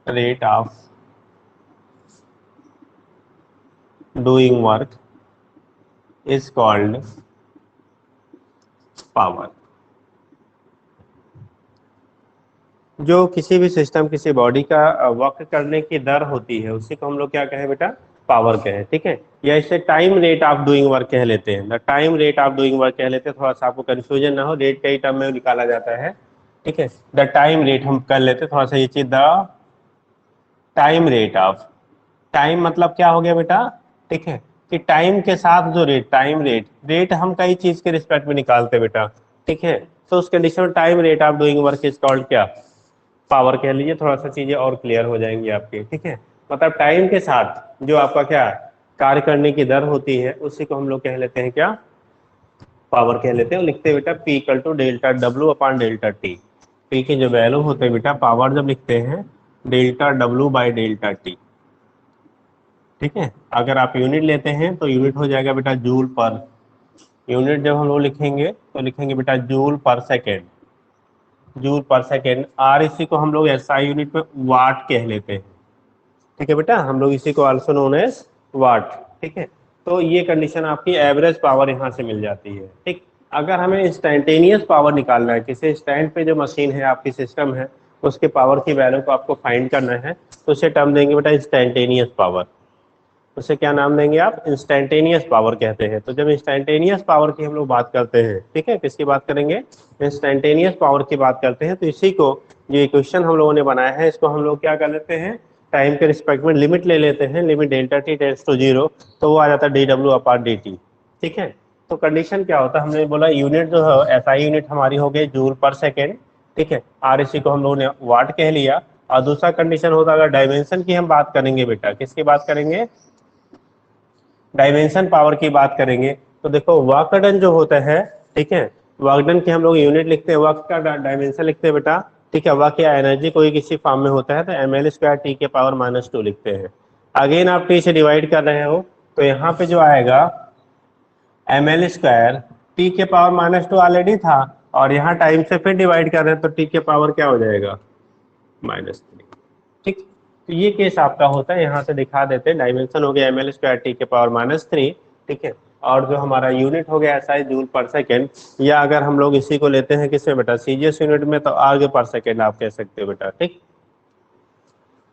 rate of doing work is called power. जो किसी भी सिस्टम, किसी बॉडी का वर्क करने की दर होती है उसी को हम लोग क्या कहें बेटा, पावर कहें, ठीक है। या इसे time rate of doing work कह लेते हैं, the time rate of doing work कह लेते हैं, थोड़ा सा आपको कंफ्यूजन ना हो, रेट कई टर्म में निकाला जाता है, ठीक है। द टाइम रेट हम कर लेते हैं थोड़ा सा ये चीज, the time rate of, time मतलब क्या हो गया बेटा, ठीक है, कि टाइम के साथ जो रेट, टाइम रेट, रेट हम कई चीज के रिस्पेक्ट में निकालते हैं बेटा, ठीक है। तो उस कंडीशन में time rate of doing work is called क्या, पावर कह लीजिए, थोड़ा सा चीजें और क्लियर हो जाएंगी आपकी, ठीक है। मतलब टाइम के साथ जो आपका क्या कार्य करने की दर होती है उसी को हम लोग कह लेते हैं क्या, पावर कह लेते हैं। लिखते हैं बेटा P equal to delta W upon delta T, P की जो वैल्यू होते हैं बेटा पावर जब लिखते हैं delta W by delta T, ठीक है। अगर आप यूनिट लेते हैं तो यूनिट हो जाएगा बेटा जूल पर, यूनिट जब हम लोग लिखेंगे तो लिखेंगे बेटा joule per second, joule per second. आर इसी को हम लोग एसआई यूनिट में वाट कह लेते हैं, ठीक है बेटा, हम लोग इसी को आल्सो नोन एज वाट, ठीक है। तो ये कंडीशन आपकी एवरेज पावर यहाँ से मिल जाती है, ठीक। अगर हमें इंस्टेंटेनियस पावर निकालना है, किसी स्टैंड पे जो मशीन है आपकी सिस्टम है उसके पावर की वैल्यू को आपको फाइंड करना है, तो उसे टर्म देंगे बेटा इंस्टेंटेनियस पावर, उसे क्या नाम देंगे आप, इंस्टेंटेनियस पावर कहते हैं। तो जब इंस्टेंटेनियस पावर की हम लोग बात करते हैं, ठीक है, किसकी बात करेंगे, इंस्टेंटेनियस पावर की बात करते हैं, तो इसी को जो इक्वेशन हम लोगों ने बनाया है इसको हम लोग क्या कर लेते हैं, टाइम के रिस्पेक्ट में लिमिट ले लेते हैं, limit delta T tends to zero, तो वो आ जाता है D W upon D T, ठीक है। तो कंडीशन क्या होता है, हमने बोला यूनिट जो है एसआई यूनिट हमारी हो गई जूल पर सेकेंड, ठीक है, आर इसी को हम लोगों ने वाट कह लिया। और दूसरा कंडीशन होता है अगर डायमेंशन की हम बात करेंगे बेटा, किसकी बात करेंगे, डायमेंशन पावर की बात करेंगे, तो देखो वर्क डन जो होता है, ठीक है, वर्क डन की हम लोग यूनिट लिखते हैं, वर्क का डायमेंशन लिखते हैं बेटा, ठीक है। वर्क या एनर्जी कोई किसी फॉर्म में होता है तो एम एल स्क्वायर टी के पावर माइनस टू लिखते हैं। अगेन आप टी से डिवाइड कर रहे हो तो यहाँ पे जो आएगा एम एल स्क्वायर टी के पावर माइनस टू ऑलरेडी था, और यहाँ टाइम से फिर डिवाइड कर रहे हैं तो टी के पावर क्या हो जाएगा, -3, ठीक। तो ये केस आपका होता है, यहाँ से दिखा देते हैं, डायमेंशन हो गया एम एल स्क्वायर टी के पावर -3, ठीक है। और जो हमारा यूनिट हो गया एसआई जूल पर सेकेंड, या अगर हम लोग इसी को लेते हैं किसमें बेटा, सीजीएस यूनिट में, तो आगे पर सेकेंड आप कह सकते हो बेटा, ठीक।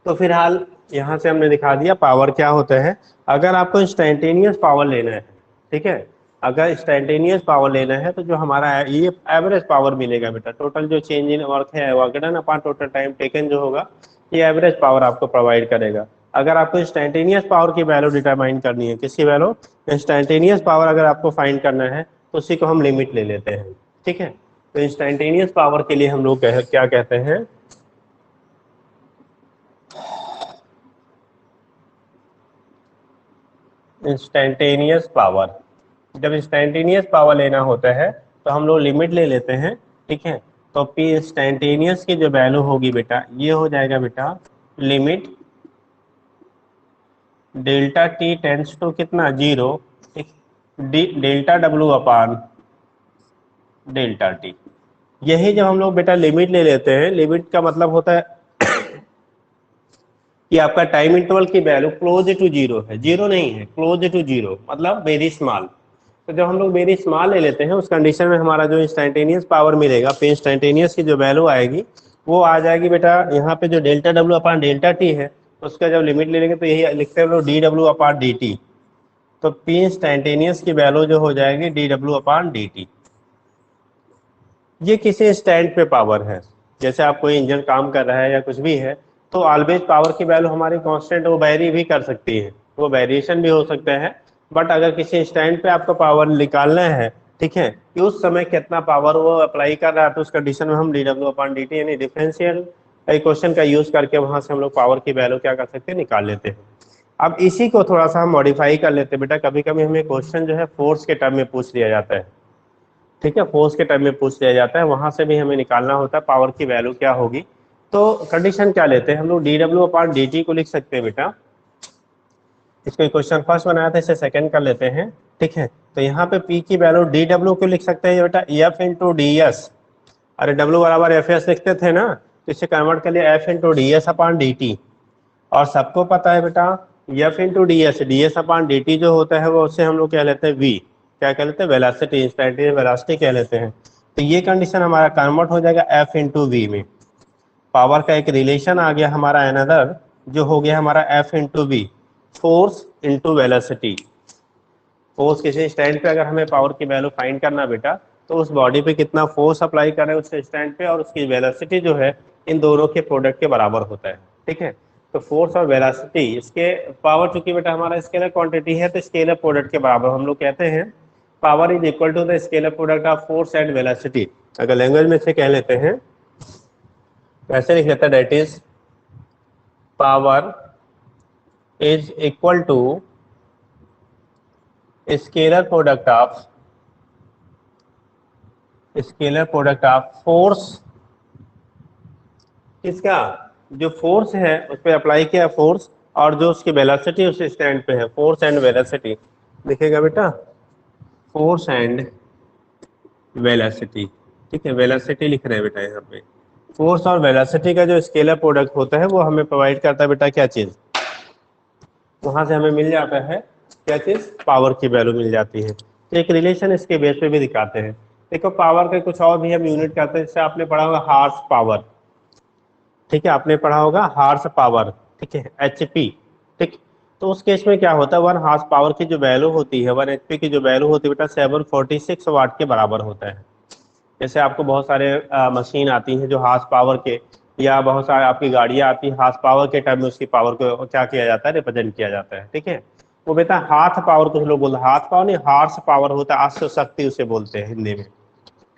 तो फिलहाल यहाँ से हमने दिखा दिया पावर क्या होता है। अगर आपको इंस्टेंटेनियस पावर लेना है, ठीक है, अगर इंस्टेंटेनियस पावर लेना है तो जो हमारा ये एवरेज पावर मिलेगा बेटा, टोटल जो चेंज इन वर्क है work done upon total time taken जो होगा, ये एवरेज पावर आपको प्रोवाइड करेगा। अगर आपको इंस्टेंटेनियस पावर की वैल्यू डिटरमाइन करनी है, किसकी वैल्यू, इंस्टेंटेनियस पावर अगर आपको फाइंड करना है तो उसी को हम लिमिट ले लेते हैं, ठीक है। तो इंस्टेंटेनियस पावर के लिए हम लोग क्या कहते हैं, इंस्टेंटेनियस पावर। जब इंस्टेंटेनियस पावर लेना होता है तो हम लोग लिमिट ले लेते हैं, ठीक है। तो पी इंस्टेंटेनियस की जो वैल्यू होगी बेटा ये हो जाएगा बेटा limit delta T tends to कितना 0, delta W upon delta T. यही जब हम लोग बेटा लिमिट ले लेते हैं, लिमिट का मतलब होता है कि आपका टाइम इंटरवल की वैल्यू क्लोज टू 0 है, 0 नहीं है, क्लोज टू 0 मतलब वेरी स्मॉल। तो जब हम लोग वेरी स्मॉल ले लेते हैं उस कंडीशन में हमारा जो इंस्टेंटेनियस पावर मिलेगा, पे इंस्टेंटेनियस की जो वैल्यू आएगी वो आ जाएगी बेटा यहाँ पे जो delta W upon delta T है उसका जब लिमिट ले लेंगे तो यही लिखते हैं लोग डी डब्ल्यू अपान डी टी। तो पी इंस्टेंटेनियस की वैल्यू जो हो जाएगी डी डब्ल्यू अपान डी टी। ये किसी स्टैंड पे पावर है, जैसे आप कोई इंजन काम कर रहा है या कुछ भी है तो ऑलवेज पावर की वैल्यू हमारी कांस्टेंट वो वेरी भी कर सकती है, वो वेरिएशन भी हो सकता है। बट अगर किसी स्टैंड पे आपको पावर निकालना है, ठीक है, कि उस समय कितना पावर वो अप्लाई कर रहा है तो उस कंडीशन में हम D W upon D T यानी डिफरेंशियल इक्वेशन का यूज करके वहां से हम लोग पावर की वैल्यू क्या कर सकते हैं, निकाल लेते हैं। अब इसी को थोड़ा सा हम मॉडिफाई कर लेते हैं बेटा, कभी कभी हमें क्वेश्चन जो है फोर्स के टर्म में पूछ लिया जाता है, ठीक है, फोर्स के टर्म में पूछ लिया जाता है, वहां से भी हमें निकालना होता है पावर की वैल्यू क्या होगी। तो कंडीशन क्या लेते हैं हम लोग, D W upon D T को लिख सकते हैं बेटा, इसको क्वेश्चन फर्स्ट बनाया था इसे सेकंड कर लेते हैं, ठीक है। तो यहाँ पे पी की वैल्यू डी डब्ल्यू को लिख सकते हैं बेटा एफ इंटू डी एस, अरे डब्ल्यू बराबर एफ एस लिखते थे ना, तो इसे कन्वर्ट कर लिया F into D S upon D T. और सबको पता है बेटा F into D S upon D T जो होता है वो उससे हम लोग क्या लेते हैं वी, क्या कह लेते हैं, वेलोसिटी, इंस्टेंटेनियस वेलोसिटी कह लेते हैं। तो ये कंडीशन हमारा कन्वर्ट हो जाएगा एफ इंटू वी में। पावर का एक रिलेशन आ गया हमारा अनदर, जो हो गया हमारा F into V, force into velocity. Force किसी स्टैंड पे अगर हमें पावर की वैल्यू फाइंड करना बेटा, तो उस बॉडी पे कितना फोर्स अप्लाई कर रहे हैं उस स्टैंड पे और उसकी वेलोसिटी जो है इन दोनों के प्रोडक्ट के बराबर होता है, ठीक है। तो फोर्स और वेलोसिटी इसके पावर, चूंकि बेटा हमारा स्केलर क्वांटिटी है तो स्केलर प्रोडक्ट के बराबर हम लोग कहते हैं power is equal to the scalar product of force and velocity. अगर लैंग्वेज में से कह लेते हैं वैसे लिख लेते हैं, that is power is equal to scalar product of force, किसका, जो फोर्स है उस पर अप्लाई किया फोर्स, और जो उसकी वेलोसिटी उस स्टैंड पे है, फोर्स एंड वेलोसिटी लिखेगा बेटा, फोर्स एंड वेलोसिटी, ठीक है, वेलोसिटी लिख रहे हैं बेटा यहाँ पे। फोर्स और वेलोसिटी का जो स्केलर प्रोडक्ट होता है वो हमें प्रोवाइड करता है बेटा क्या चीज, वहां से हमें मिल जाता है क्या चीज, पावर की वैल्यू मिल जाती है। तो एक रिलेशन इसके बेस पे भी दिखाते हैं। देखो पावर के कुछ और भी हम यूनिट करते हैं, जैसे आपने पढ़ा होगा हार्स पावर, ठीक है, आपने पढ़ा होगा हार्स पावर, ठीक है, एचपी, ठीक। तो उस केस में क्या होता है, 1 हार्स पावर की जो वैल्यू होती है, 1 एचपी की जो वैल्यू होती है बेटा 746 वाट के बराबर होता है। जैसे आपको बहुत सारे मशीन आती हैं जो हार्स पावर के, या बहुत सारे आपकी गाड़ियां आती है हार्स पावर के टर्म में उसकी पावर को क्या किया जाता है, रिप्रेजेंट किया जाता है, ठीक है। वो बेटा हाथ पावर, कुछ लोग बोलते हैं हाथ पावर नहीं, हार्स पावर होता है, अश्व शक्ति उसे बोलते हैं हिंदी में,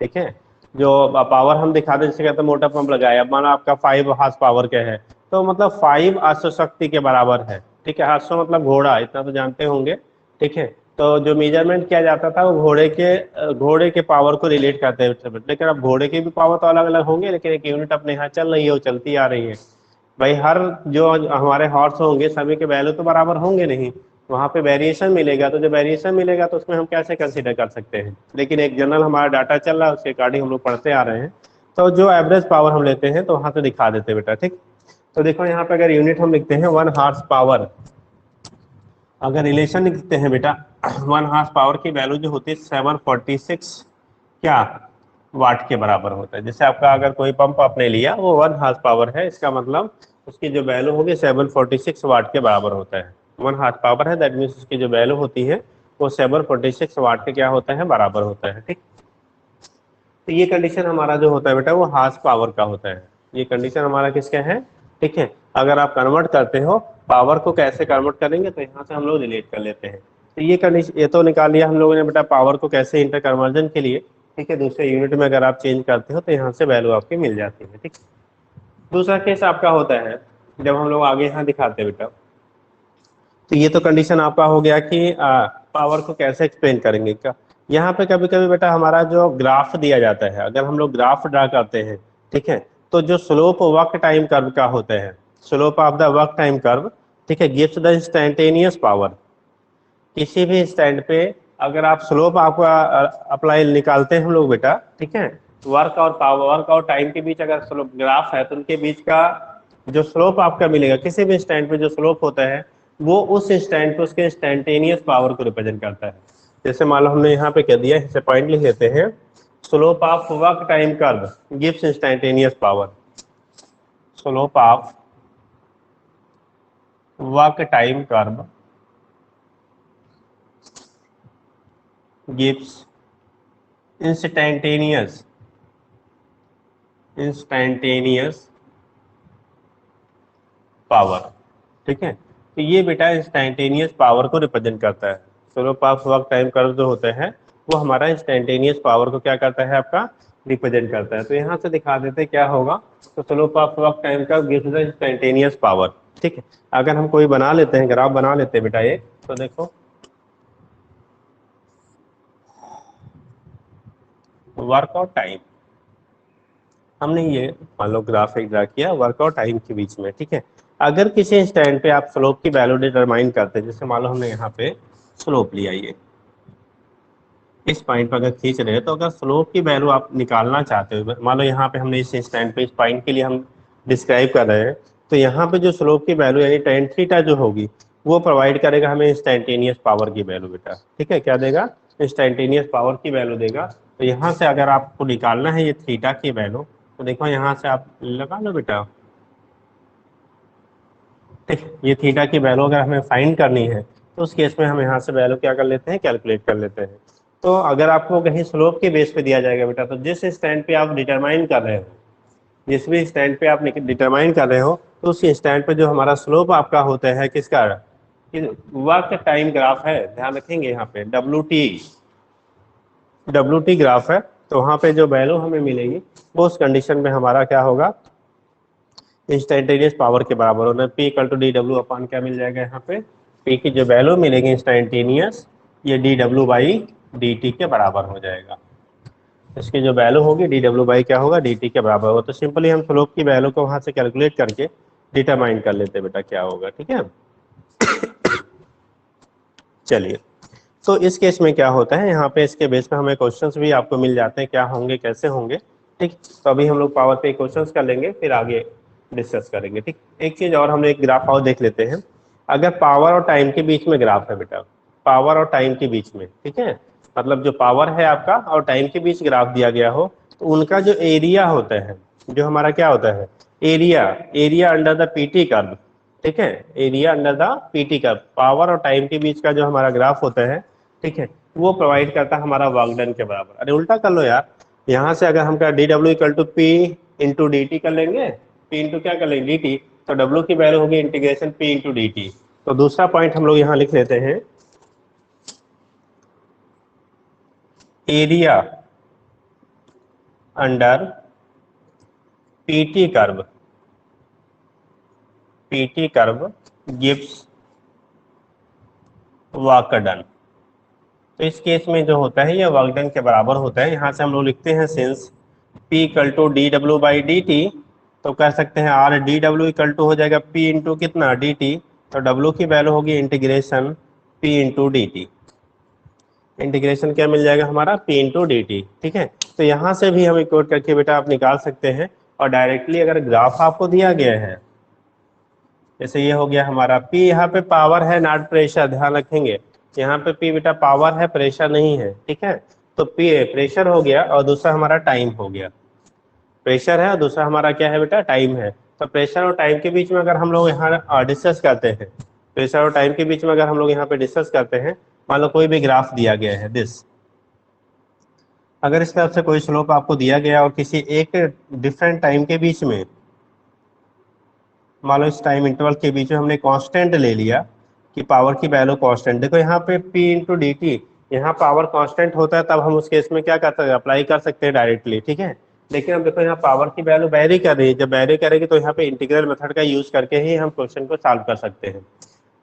ठीक है। जो पावर हम दिखाते हैं जैसे कहते हैं मोटर पंप लगाया, अब माना आपका 5 हार्स पावर का है तो मतलब 5 अश्व शक्ति के बराबर है, ठीक है। अश्व मतलब घोड़ा, इतना तो जानते होंगे, ठीक है। तो जो मेजरमेंट किया जाता था वो घोड़े के पावर को रिलेट करते हैं, लेकिन अब घोड़े की भी पावर तो अलग अलग होंगे, लेकिन एक यूनिट अपने यहाँ चल रही है, वो चलती आ रही है भाई। हर जो हमारे हॉर्स होंगे सभी के वैल्यू तो बराबर होंगे नहीं, वहाँ पे वेरिएशन मिलेगा। तो जब वेरिएशन मिलेगा तो उसमें हम कैसे कंसीडर कर सकते हैं, लेकिन एक जनरल हमारा डाटा चल रहा है उसके अकॉर्डिंग हम लोग पढ़ते आ रहे हैं। तो जो एवरेज पावर हम लेते हैं तो वहाँ से दिखा देते हैं बेटा, ठीक। तो देखो यहाँ पे अगर यूनिट हम लिखते हैं 1 हार्स पावर, अगर रिलेशन लिखते हैं बेटा 1 हार्स पावर की वैल्यू जो होती है 746 क्या वाट के बराबर होता है। जैसे आपका अगर कोई पंप आपने लिया वो 1 हार्स पावर है, इसका मतलब उसकी जो वैल्यू होगी 746 वाट के बराबर होता है। 1 हार्स पावर है, दैट मीन्स उसकी जो वैल्यू होती है वो 746 वाट के क्या होता है, बराबर होता है, ठीक। तो ये कंडीशन हमारा जो होता है बेटा वो हार्स पावर का होता है, ये कंडीशन हमारा किसका है, ठीक है। अगर आप कन्वर्ट करते हो पावर को कैसे कन्वर्ट करेंगे तो यहाँ से हम लोग रिलेट कर लेते हैं। तो ये कंडीशन ये तो निकाल लिया हम लोगों ने बेटा पावर को कैसे इंटर कन्वर्जन के लिए, ठीक है। दूसरे यूनिट में अगर आप चेंज करते हो तो यहाँ से वैल्यू आपकी मिल जाती है, ठीक। दूसरा केस आपका होता है जब हम लोग आगे यहाँ दिखाते हैं बेटा, तो ये तो कंडीशन आपका हो गया कि पावर को कैसे एक्सप्लेन करेंगे क्या, यहाँ पे कभी कभी बेटा हमारा जो ग्राफ दिया जाता है, अगर हम लोग ग्राफ ड्रा करते हैं, ठीक है, तो जो स्लोप वर्क टाइम कर्व का होता है, slope of the work time curve, ठीक है, गिव्स द इंस्टेंटेनियस पावर। किसी भी स्टैंड पे अगर आप स्लोप आपका अप्लाई निकालते हैं हम लोग बेटा, ठीक है, वर्क और पावर, वर्क और टाइम के बीच अगर स्लोप ग्राफ है तो उनके बीच का जो स्लोप आपका मिलेगा किसी भी स्टैंड पे जो स्लोप होता है वो उस स्टैंड पे उसके इंस्टेंटेनियस पावर को रिप्रेजेंट करता है। जैसे मान लो हमने यहाँ पे कह दिया, इसे पॉइंट लिख लेते हैं, slope of work time curve gives instantaneous power. Slope of work time curve gives instantaneous power, ठीक है। तो ये बेटा इंस्टेंटेनियस पावर को रिप्रेजेंट करता है। Slope of work time curve जो होता है वो हमारा इंस्टेंटेनियस पावर को क्या करता है, आपका रिप्रेजेंट करता है। तो यहाँ से दिखा देते क्या होगा, तो slope of work time curve gives the instantaneous power, ठीक है। अगर हम कोई बना लेते हैं, ग्राफ बना लेते हैं बेटा ये, तो देखो वर्कआउट टाइम, हमने ये मान लो ग्राफ एक ड्रा किया वर्कआउट टाइम के बीच में, ठीक है। अगर किसी स्टैंड पे आप स्लोप की वैल्यू डिटरमाइन करते हैं, जैसे मान लो हमने यहाँ पे स्लोप लिया, ये इस पॉइंट पर अगर खींच रहे हैं, तो अगर स्लोप की वैल्यू आप निकालना चाहते हो, मान लो यहाँ पे हमने इस स्टैंड पे इस पॉइंट के लिए हम डिस्क्राइब कर रहे हैं, तो यहाँ पे जो स्लोप की वैल्यू यानी tan थीटा जो होगी वो प्रोवाइड करेगा हमें इंस्टेंटेनियस पावर की वैल्यू बेटा, ठीक है। क्या देगा, इंस्टेंटेनियस पावर की वैल्यू देगा। तो यहाँ से अगर आपको निकालना है ये थीटा की वैल्यू, तो देखो यहाँ से आप लगा लो बेटा, ठीक, ये थीटा की वैल्यू अगर हमें फाइंड करनी है तो उस केस में हम यहाँ से वैल्यू क्या कर लेते हैं, कैलकुलेट कर लेते हैं। तो अगर आपको कहीं स्लोप के बेस पे दिया जाएगा बेटा, तो जिस स्टैंड पे आप डिटरमाइन कर रहे हो, जिस भी स्टैंड पे आप डिटरमाइन कर रहे हो, तो उस स्टैंड पे जो हमारा स्लोप आपका होता है किसका, वर्क टाइम ग्राफ है, ध्यान रखेंगे यहाँ पे WT ग्राफ है, तो वहाँ पे जो वैल्यू हमें मिलेगी वो उस कंडीशन में हमारा क्या होगा, इंस्टेंटेनियस पावर के बराबर होना है। P equal to DW upon क्या मिल जाएगा, यहाँ पे P की जो वैल्यू मिलेगी इंस्टेंटेनियस, ये DW बाई DT के बराबर हो जाएगा। इसकी जो वैल्यू होगी DW बाई क्या होगा, DT के बराबर होगा। तो सिंपली हम स्लोप की वैल्यू को वहाँ से कैलकुलेट करके डिटरमाइन कर लेते हैं बेटा क्या होगा, ठीक है। चलिए, तो इस केस में क्या होता है, यहाँ पे इसके बेस पे हमें क्वेश्चंस भी आपको मिल जाते हैं, क्या होंगे कैसे होंगे, ठीक। तो अभी हम लोग पावर पे क्वेश्चंस कर लेंगे, फिर आगे डिस्कस करेंगे, ठीक। एक चीज और, हम एक ग्राफ और देख लेते हैं। अगर पावर और टाइम के बीच में ग्राफ है बेटा, पावर और टाइम के बीच में, ठीक है, मतलब जो पावर है आपका और टाइम के बीच ग्राफ दिया गया हो, तो उनका जो एरिया होता है, जो हमारा क्या होता है, area under the PT curve, ठीक है, area under the PT curve, power और टाइम के बीच का जो हमारा ग्राफ होता है, ठीक है, वो प्रोवाइड करता है हमारा वर्क डन के बराबर। अरे उल्टा कर लो यार, यहाँ से अगर हम क्या DW equal to P into dt कर लेंगे, P इंटू क्या कर लेंगे dt, तो W की वैल्यू होगी इंटीग्रेशन P इंटू dt। तो दूसरा पॉइंट हम लोग यहाँ लिख लेते हैं, area under PT curve gives work done. तो इस केस में जो होता है ये वर्क डन के बराबर होता है। यहाँ से हम लोग लिखते हैं since P equal to DW by DT, तो कर सकते हैं R DW इक्वल टू हो जाएगा P इंटू कितना DT, तो W की वैल्यू होगी integration P into DT। Integration क्या मिल जाएगा हमारा, P इंटू DT, ठीक है। तो यहाँ से भी हम इक्वेट करके बेटा आप निकाल सकते हैं, और डायरेक्टली अगर ग्राफ आपको दिया गया है, जैसे ये हो गया हमारा P, यहाँ पे पावर है नॉट प्रेशर, ध्यान रखेंगे, यहाँ पे P बेटा पावर है प्रेशर नहीं है, ठीक है। तो P प्रेशर हो गया और दूसरा हमारा टाइम हो गया, प्रेशर है और दूसरा हमारा क्या है बेटा, टाइम है। तो प्रेशर और टाइम के बीच में अगर हम लोग यहाँ डिस्कस करते हैं, प्रेशर और टाइम के बीच में अगर हम लोग यहाँ पे डिस्कस करते हैं, मान लो कोई भी ग्राफ दिया गया है दिस, अगर इस तरफ से कोई स्लोप आपको दिया गया और किसी एक डिफरेंट टाइम के बीच में, मान लो इस टाइम इंटरवल के बीच में हमने कांस्टेंट ले लिया कि पावर की वैल्यू कांस्टेंट, देखो यहाँ पे P इंटू डी टी, यहाँ पावर कांस्टेंट होता है तब हम उस केस में क्या कर सकते हैं, अप्लाई कर सकते हैं डायरेक्टली, ठीक है। लेकिन अब देखो यहाँ पावर की वैल्यू वेरी कर रही है, जब वेरी करेगी तो यहाँ पे इंटीग्रल मेथड का यूज करके ही हम क्वेश्चन को सॉल्व कर सकते हैं।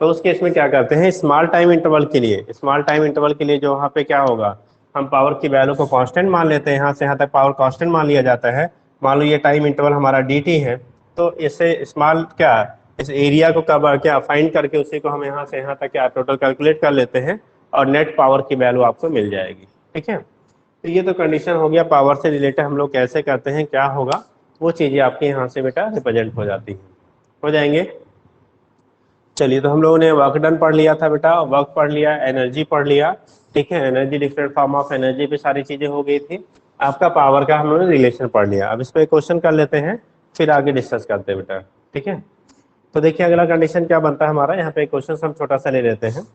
तो उस केस में क्या करते हैं, स्मॉल टाइम इंटरवल के लिए, स्मॉल टाइम इंटरवल के लिए जो वहाँ पे क्या होगा, हम पावर की वैल्यू को कांस्टेंट मान लेते हैं, यहाँ से यहाँ तक पावर कांस्टेंट मान लिया जाता है। मान लो ये टाइम इंटरवल हमारा dt है, तो इससे स्मॉल क्या, इस एरिया को कब क्या फाइंड करके उसी को हम यहाँ से यहाँ तक क्या टोटल कैलकुलेट कर लेते हैं और नेट पावर की वैल्यू आपको मिल जाएगी। ठीक है, तो ये तो कंडीशन हो गया पावर से रिलेटेड हम लोग कैसे करते हैं, क्या होगा वो चीज़ें आपके यहाँ से बेटा रिप्रेजेंट हो जाती हैं, हो जाएंगे। चलिए, तो हम लोगों ने वर्क डन पढ़ लिया था बेटा, वर्क पढ़ लिया, एनर्जी पढ़ लिया। ठीक है, energy different form of energy पे सारी चीजें हो गई थी। आपका पावर का हम लोगों ने रिलेशन पढ़ लिया। अब इस पे क्वेश्चन कर लेते हैं, फिर आगे डिस्कस करते हैं बेटा। ठीक है, तो देखिए अगला कंडीशन क्या बनता है हमारा, यहाँ पे क्वेश्चन हम छोटा सा ले लेते हैं।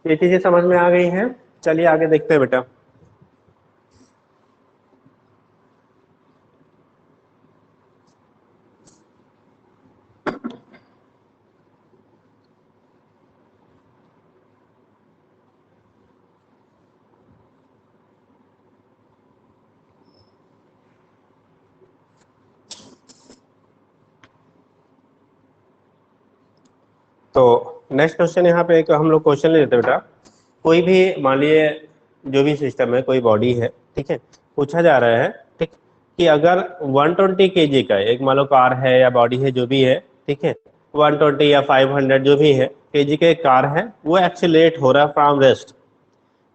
ये चीजें समझ में आ गई हैं, चलिए आगे देखते हैं बेटा। तो नेक्स्ट क्वेश्चन यहाँ पे एक हम लोग क्वेश्चन ले लेते हैं बेटा। कोई भी मान लिए जो भी सिस्टम है, कोई बॉडी है, ठीक है, पूछा जा रहा है ठीक कि अगर 120 kg का एक मान लो कार है या बॉडी है जो भी है, ठीक है, 120 या 500 जो भी है kg का एक कार है, वो एक्सीलरेट हो रहा है फ्रॉम रेस्ट,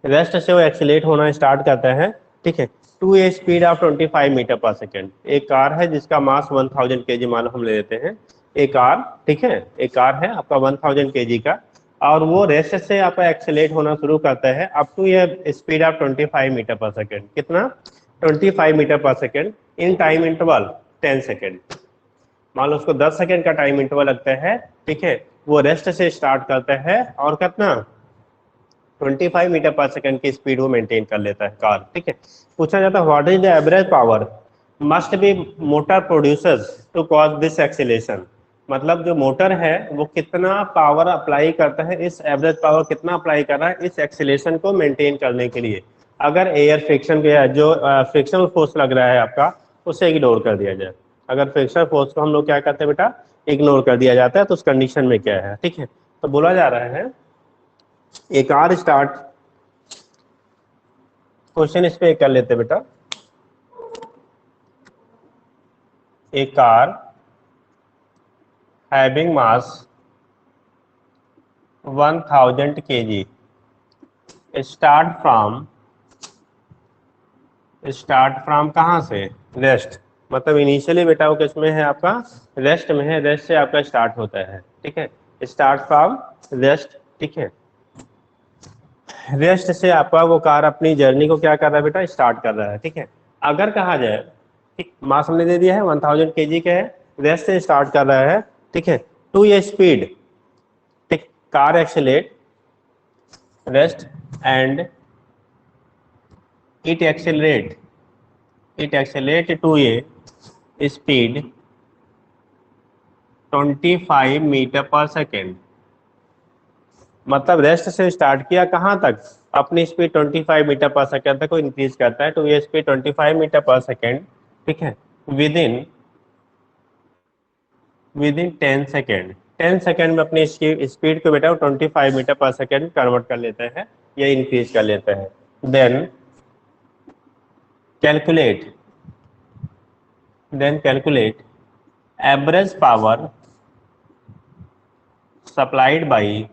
रेस्ट से वो एक्सीलरेट होना स्टार्ट करता है। ठीक है, to a speed of 25 metre per second. एक कार है जिसका मास 1000 kg मान हम ले लेते हैं, एक कार, ठीक है, एक कार है आपका 1000 kg का, और वो रेस्ट से आपका एक्सेलेरेट होना शुरू करता है अप टू ये speed of 25 metre per second. कितना, 25 metre per second in time interval 10 second. मान लो उसको 10 सेकेंड का टाइम इंटरवल लगता है, ठीक है, वो रेस्ट से स्टार्ट करता है और कितना 25 मीटर पर सेकेंड की स्पीड वो मेंटेन कर लेता है कार। ठीक है, पूछा जाता है what is the average power must be motor producers to cause this acceleration. मतलब जो मोटर है वो कितना पावर अप्लाई करता है, इस एवरेज पावर कितना अप्लाई कर रहा है इस एक्सीलरेशन को मेंटेन करने के लिए। अगर एयर फ्रिक्शन के जो फ्रिक्शनल फोर्स लग रहा है आपका, उसे इग्नोर कर दिया जाए। अगर फ्रिक्शनल फोर्स को हम लोग क्या करते हैं बेटा, इग्नोर कर दिया जाता है, तो उस कंडीशन में क्या है। ठीक है, तो बोला जा रहा है एक कार स्टार्ट, क्वेश्चन इस पे कर लेते बेटा। एक car having mass 1000 kg start from कहाँ से, रेस्ट। मतलब इनिशियली बेटा वो किसमें है आपका, रेस्ट में है, रेस्ट से आपका स्टार्ट होता है। ठीक है, स्टार्ट फ्रॉम रेस्ट। ठीक है, रेस्ट से आपका वो कार अपनी जर्नी को क्या कर रहा है बेटा, स्टार्ट कर रहा है। ठीक है, अगर कहा जाए, ठीक, मास हमने दे दिया है 1000 kg का है, रेस्ट से स्टार्ट कर रहा है। ठीक है, टू ये स्पीड, ठीक, car accelerate rest and it accelerate to ये स्पीड 25 मीटर पर सेकेंड। मतलब रेस्ट से स्टार्ट किया कहाँ तक, अपनी स्पीड 25 मीटर पर सेकेंड तक को इंक्रीज करता है, तो ये स्पीड 25 मीटर पर सेकेंड। ठीक है, विद इन 10 सेकेंड, 10 सेकेंड में अपनी स्पीड को बेटा 25 मीटर पर सेकेंड कन्वर्ट कर लेता है या इंक्रीज कर लेता है। Then calculate average power supplied by,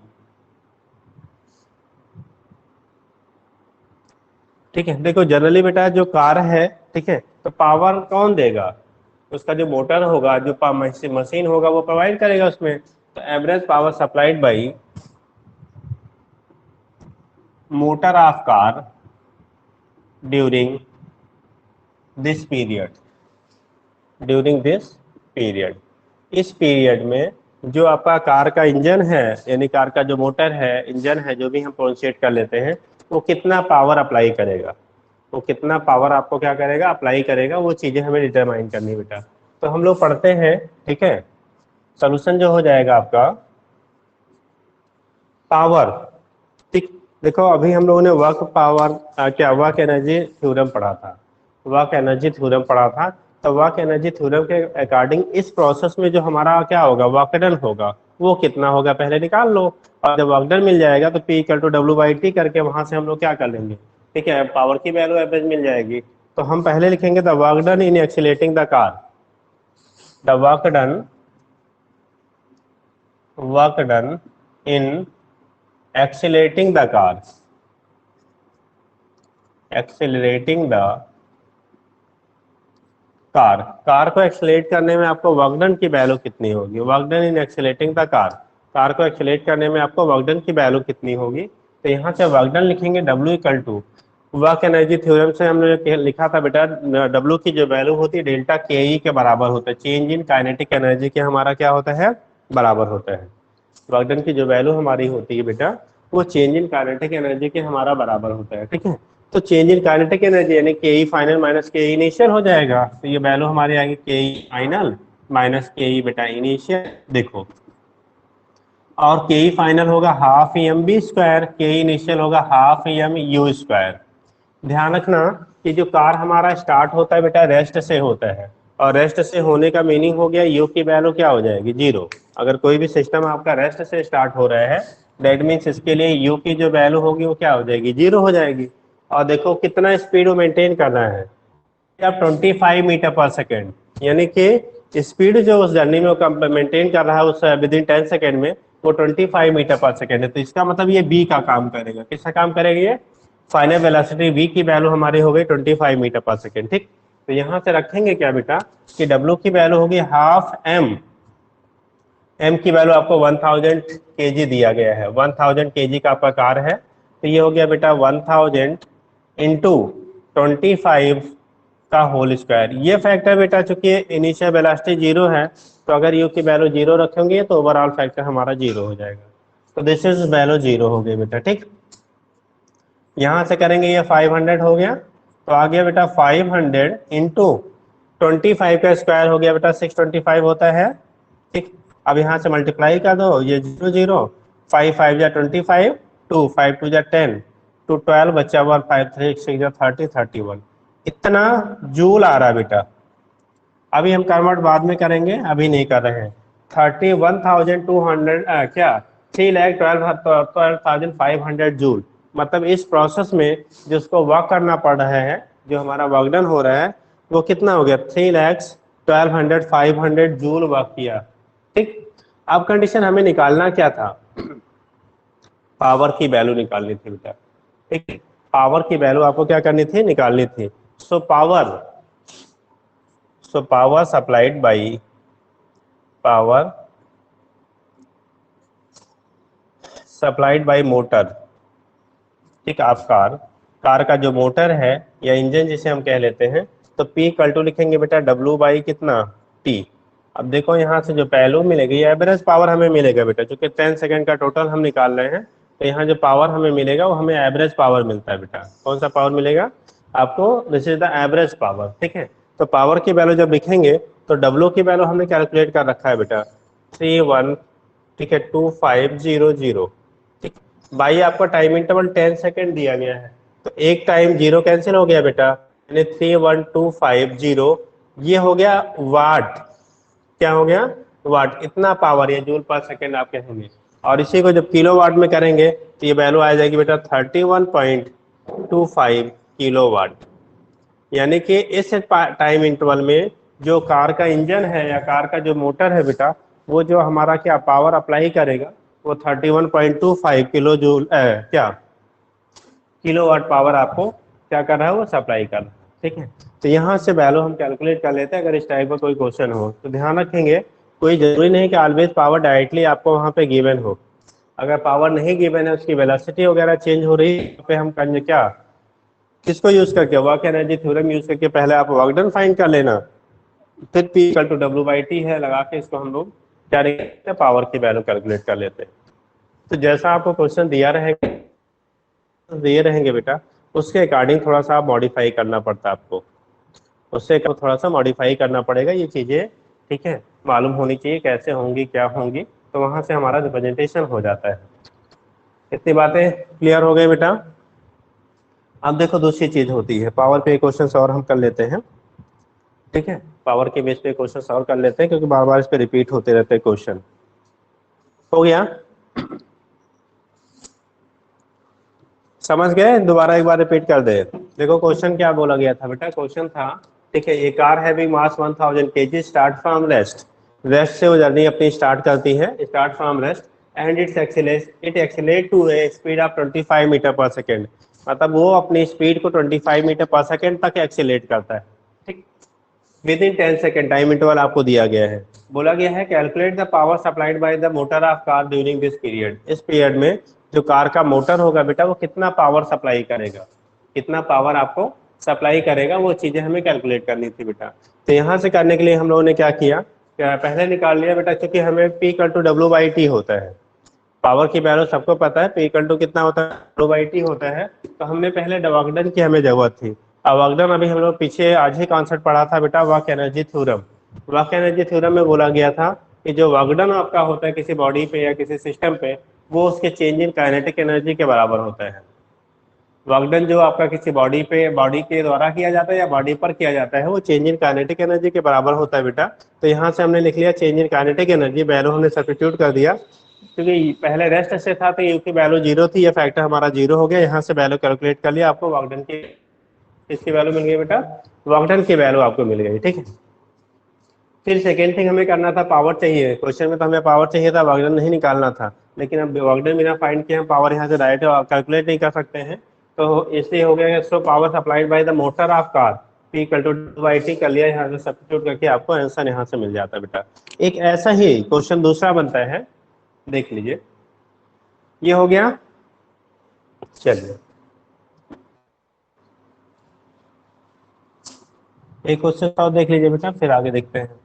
ठीक है, देखो जनरली बेटा जो कार है, ठीक है, तो पावर कौन देगा, उसका जो मोटर होगा, जो मशीन होगा वो प्रोवाइड करेगा उसमें। तो average power supplied by motor of car during this period, इस पीरियड में जो आपका कार का इंजन है, यानी कार का जो मोटर है, इंजन है, जो भी हम प्रोनाउंसिएट कर लेते हैं, वो कितना पावर अप्लाई करेगा, वो कितना पावर आपको क्या करेगा, अप्लाई करेगा, वो चीज़ें हमें डिटरमाइन करनी बेटा। तो हम लोग पढ़ते हैं, ठीक है, सोल्यूशन जो हो जाएगा आपका पावर। ठीक, देखो अभी हम लोगों ने वर्क पावर क्या वर्क एनर्जी थ्योरम पढ़ा था, वर्क एनर्जी थ्योरम पढ़ा था। तो वर्क एनर्जी थ्योरम के अकॉर्डिंग इस प्रोसेस में जो हमारा क्या होगा, वर्क डन होगा, वो कितना होगा पहले निकाल लो, और जब वर्क डन मिल जाएगा तो P इक्वल टू W/T करके वहां से हम लोग क्या कर लेंगे, ठीक है, पावर की वैल्यू एवरेज मिल जाएगी। तो हम पहले लिखेंगे the work done in accelerating the car, the work done in accelerating the car, accelerating the car को एक्सीलरेट करने में आपको वर्क डन की वैल्यू कितनी होगी, work done in accelerating the car को एक्सीलरेट करने में आपको वर्क डन की वैल्यू कितनी होगी। तो यहाँ से वर्क डन लिखेंगे W equal to, work energy theorem से हमने लिखा था बेटा, W की जो वैल्यू होती है डेल्टा KE के बराबर होता है, चेंज इन काइनेटिक एनर्जी के हमारा क्या होता है, बराबर होता है। वर्क डन की जो वैल्यू हमारी होती है बेटा वो चेंज इन काइनेटिक एनर्जी के हमारा बराबर होता है, ठीक है। तो चेंज इन काइनेटिक एनर्जी यानी KE final minus KE initial हो जाएगा, तो ये वैल्यू हमारी आएगी KE फाइनल माइनस KE बेटा इनिशियल, देखो, और KE फाइनल होगा half EMB square, KE initial होगा हाफ EMU स्क्वायर। ध्यान रखना कि जो कार हमारा स्टार्ट होता है बेटा रेस्ट से होता है, और रेस्ट से होने का मीनिंग हो गया यू की वैल्यू क्या हो जाएगी, 0। अगर कोई भी सिस्टम आपका रेस्ट से स्टार्ट हो रहा है दैट मीन्स इसके लिए यू की जो वैल्यू होगी वो क्या हो जाएगी, 0 हो जाएगी। और देखो कितना स्पीड वो मेंटेन कर रहा है, अब 25 मीटर पर सेकेंड, यानी कि स्पीड जो उस जर्नी में वो मेंटेन कर रहा है उस विद इन 10 सेकेंड में वो 25 मीटर पर सेकेंड है। तो इसका मतलब ये बी का काम करेगा, किसका काम करेगा, ये फाइनल वेलोसिटी v की वैल्यू हमारी हो गई 25 मीटर पर सेकेंड, ठीक। तो यहाँ से रखेंगे क्या बेटा कि W की वैल्यू होगी हाफ m की वैल्यू आपको 1000 kg दिया गया है, 1000 kg का आपका कार है, तो ये हो गया बेटा 1000 इंटू 25 का होल स्क्वायर। ये फैक्टर बेटा चूंकि इनिशियल वेलोसिटी 0 है तो अगर u की वैल्यू 0 रखेंगे तो ओवरऑल फैक्टर हमारा 0 हो जाएगा, तो दिस इज वैल्यू 0 हो गई बेटा, ठीक। यहाँ से करेंगे ये 500 हो गया, तो आ गया बेटा 500 इंटू 25 का स्क्वायर हो गया बेटा 625 होता है, ठीक। अब यहाँ से मल्टीप्लाई कर दो, ये 0 0 5 5 जा 25 2 5 2 जा 10 2 12 बच्चा 1 5 3 6 जा 30 31, इतना जूल आ रहा बेटा। अभी हम कन्वर्ट बाद में करेंगे, अभी नहीं कर रहे हैं। 31,200 क्या 3,12,500 जूल, मतलब इस प्रोसेस में जिसको वर्क करना पड़ रहा है, जो हमारा वर्क डन हो रहा है वो कितना हो गया 3,12,500 जूल वर्क किया, ठीक। अब कंडीशन हमें निकालना क्या था, पावर की वैल्यू निकालनी थी बेटा, ठीक। पावर की वैल्यू आपको क्या करनी थी, निकालनी थी। सो पावर सप्लाइड बाई मोटर, ठीक। आप कार का जो मोटर है या इंजन जिसे हम कह लेते हैं, तो P इक्वल टू लिखेंगे बेटा W बाई कितना T। अब देखो यहाँ से जो वैल्यू मिलेगी एवरेज पावर हमें मिलेगा बेटा, क्योंकि 10 सेकंड का टोटल हम निकाल रहे हैं, तो यहाँ जो पावर हमें मिलेगा वो हमें एवरेज पावर मिलता है बेटा। कौन सा पावर मिलेगा आपको, this is the average power, ठीक है। तो पावर की वैल्यू जब लिखेंगे तो W की वैल्यू हमने कैलकुलेट कर रखा है बेटा 31, ठीक है 2500, ठीक। बाई आपको टाइम इंटरवल 10 सेकेंड दिया गया है, तो एक टाइम 0 कैंसिल हो गया बेटा, यानी 31250 ये हो गया वाट, क्या हो गया वाट, इतना पावर, ये जूल पर सेकेंड आप कहेंगे। और इसी को जब किलो वाट में करेंगे तो ये वैल्यू आ जाएगी बेटा 31.25 किलो वाट। यानी कि इस टाइम इंटरवल में जो कार का इंजन है या कार का जो मोटर है बेटा, वो जो हमारा क्या पावर अप्लाई करेगा वो 31.25 किलो जूल क्या किलोवाट पावर आपको क्या कर रहा है, वो सप्लाई कर रहा है, ठीक है। तो यहाँ से वैल्यू हम कैलकुलेट कर लेते हैं अगर इस टाइप का कोई क्वेश्चन हो तो। ध्यान रखेंगे कोई जरूरी नहीं कि ऑलवेज पावर डायरेक्टली आपको वहाँ पे गिवन हो, अगर पावर नहीं गिवन है उसकी वेलोसिटी वगैरह चेंज हो रही है पे हम करेंगे क्या, किसको यूज करके, वर्क एनर्जी थ्योरम यूज करके पहले आप वर्क डन फाइंड कर लेना, फिर P इक्वल टू W/T है लगा के इसको हम लोग क्या हैं पावर की वैल्यू कैलकुलेट कर लेते हैं। तो जैसा आपको क्वेश्चन दिए रहेंगे बेटा उसके अकॉर्डिंग थोड़ा सा मॉडिफाई करना पड़ता है आपको, उससे थोड़ा सा मॉडिफाई करना पड़ेगा, ये चीजें ठीक है मालूम होनी चाहिए कैसे होंगी क्या होंगी, तो वहां से हमारा रिप्रेजेंटेशन हो जाता है। इतनी बातें क्लियर हो गई बेटा। अब देखो दूसरी चीज होती है, पावर पे क्वेश्चन और हम कर लेते हैं, ठीक है, पावर के बेस पे क्वेश्चन सॉल्व कर लेते हैं क्योंकि बार बार इस पे रिपीट होते रहते हैं क्वेश्चन। हो गया? समझ गए? दोबारा एक बार रिपीट कर दे। देखो क्वेश्चन क्या बोला गया था बेटा, क्वेश्चन था, ठीक है, a car having mass 1000 kg start from rest, rest से वो जर्नी अपनी स्टार्ट करती है, start from rest, and it accelerate to a speed of 25 metre per second, मतलब वो अपनी स्पीड को 25 मीटर पर सेकेंड तक एक्सेलरेट करता है, ठीक, with in 10 second time interval आपको दिया गया है। बोला गया है calculate the power supplied by the motor of car during this period, इस पीरियड में जो कार का मोटर होगा बेटा वो कितना पावर सप्लाई करेगा, कितना पावर आपको सप्लाई करेगा, वो चीजें हमें कैलकुलेट करनी थी बेटा। तो यहाँ से करने के लिए हम लोगों ने क्या किया, पहले निकाल लिया बेटा, क्योंकि हमें P इक्वल टू W/T होता है, पावर की वैल्यू सबको पता है, P इक्वल टू कितना होता है, W/T होता है। तो हमने पहले डवागडन की हमें जरूरत थी। अवागडन अभी हम लोग पीछे आज ही कॉन्सेप्ट पढ़ा था बेटा, work energy theorem. Work energy theorem में बोला गया था कि जो वागडन आपका होता है किसी बॉडी पे या किसी सिस्टम पे, वो उसके चेंज इन काइनेटिक एनर्जी के बराबर होता है। वागडन जो आपका किसी बॉडी पे, बॉडी के द्वारा किया जाता है या बॉडी पर किया जाता है, वो चेंज इन काइनेटिक एनर्जी के बराबर होता है बेटा। तो यहाँ से हमने लिख लिया change in kinetic energy, value हमने सब्स्टिट्यूट कर दिया, क्योंकि पहले रेस्ट से था तो यू की वैल्यू 0 थी, ये फैक्टर हमारा 0 हो गया, यहाँ से वैल्यू कैलकुलेट कर लिया, आपको वागडन की इसकी वैल्यू मिल गई बेटा, वागडन की वैल्यू आपको मिल गई, ठीक है। फिर सेकेंड थिंग हमें करना था, पावर चाहिए, क्वेश्चन में तो हमें पावर चाहिए था, वागडन नहीं निकालना था, लेकिन अब वागडन बिना फाइंड किए हम पावर यहाँ से डायरेक्ट कैलकुलेट नहीं कर सकते हैं, तो इसलिए हो गया so power supplied by the motor of car P equal to W/T कर लिया, यहाँ से सब्स्टिट्यूट करके आपको आंसर यहाँ से मिल जाता है बेटा। एक ऐसा ही क्वेश्चन दूसरा बनता है, देख लीजिए, ये हो गया, चलिए एक क्वेश्चन और देख लीजिए बेटा, फिर आगे देखते हैं।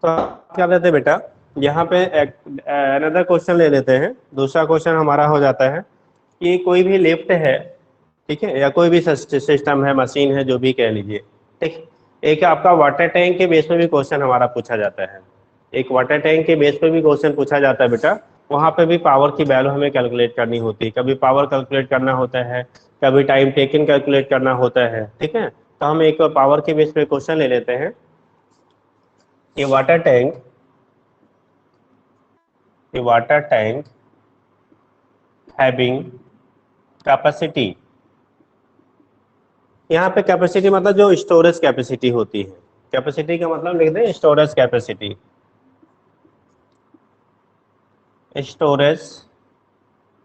तो क्या लेते हैं बेटा, यहाँ पे अनदर क्वेश्चन ले लेते हैं, दूसरा क्वेश्चन हमारा हो जाता है कि कोई भी लिफ्ट है, ठीक है, या कोई भी सिस्टम है, मशीन है, जो भी कह लीजिए, ठीक, एक आपका वाटर टैंक के बेस पे भी क्वेश्चन हमारा पूछा जाता है, एक वाटर टैंक के बेस पे भी क्वेश्चन पूछा जाता है बेटा, वहाँ पे भी पावर की वैल्यू हमें कैलकुलेट करनी होती है, कभी पावर कैलकुलेट करना होता है, कभी टाइम टेकन कैलकुलेट करना होता है, ठीक है। तो हम एक पावर के बेस पे क्वेश्चन ले लेते हैं, ये water tank, a water tank having capacity, यहाँ पे कैपेसिटी मतलब जो स्टोरेज कैपेसिटी होती है, कैपेसिटी का मतलब लिख दें स्टोरेज कैपेसिटी, स्टोरेज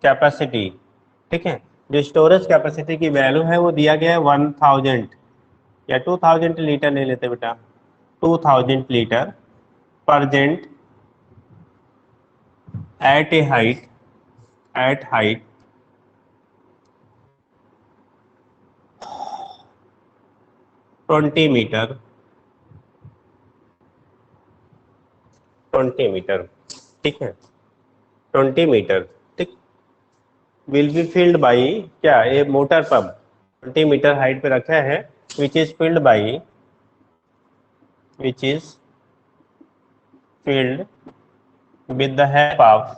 कैपेसिटी, ठीक है, जो स्टोरेज कैपेसिटी की वैल्यू है वो दिया गया है 1000 या 2000 लीटर ले लेते बेटा, 2000 litre present at a height, at height 20 metre, 20 metre, ठीक है, 20 मीटर, ठीक, विल बी फिल्ड बाई, क्या ये मोटर पंप 20 मीटर हाइट पे रखा है, which is filled by, which is filled with the help of,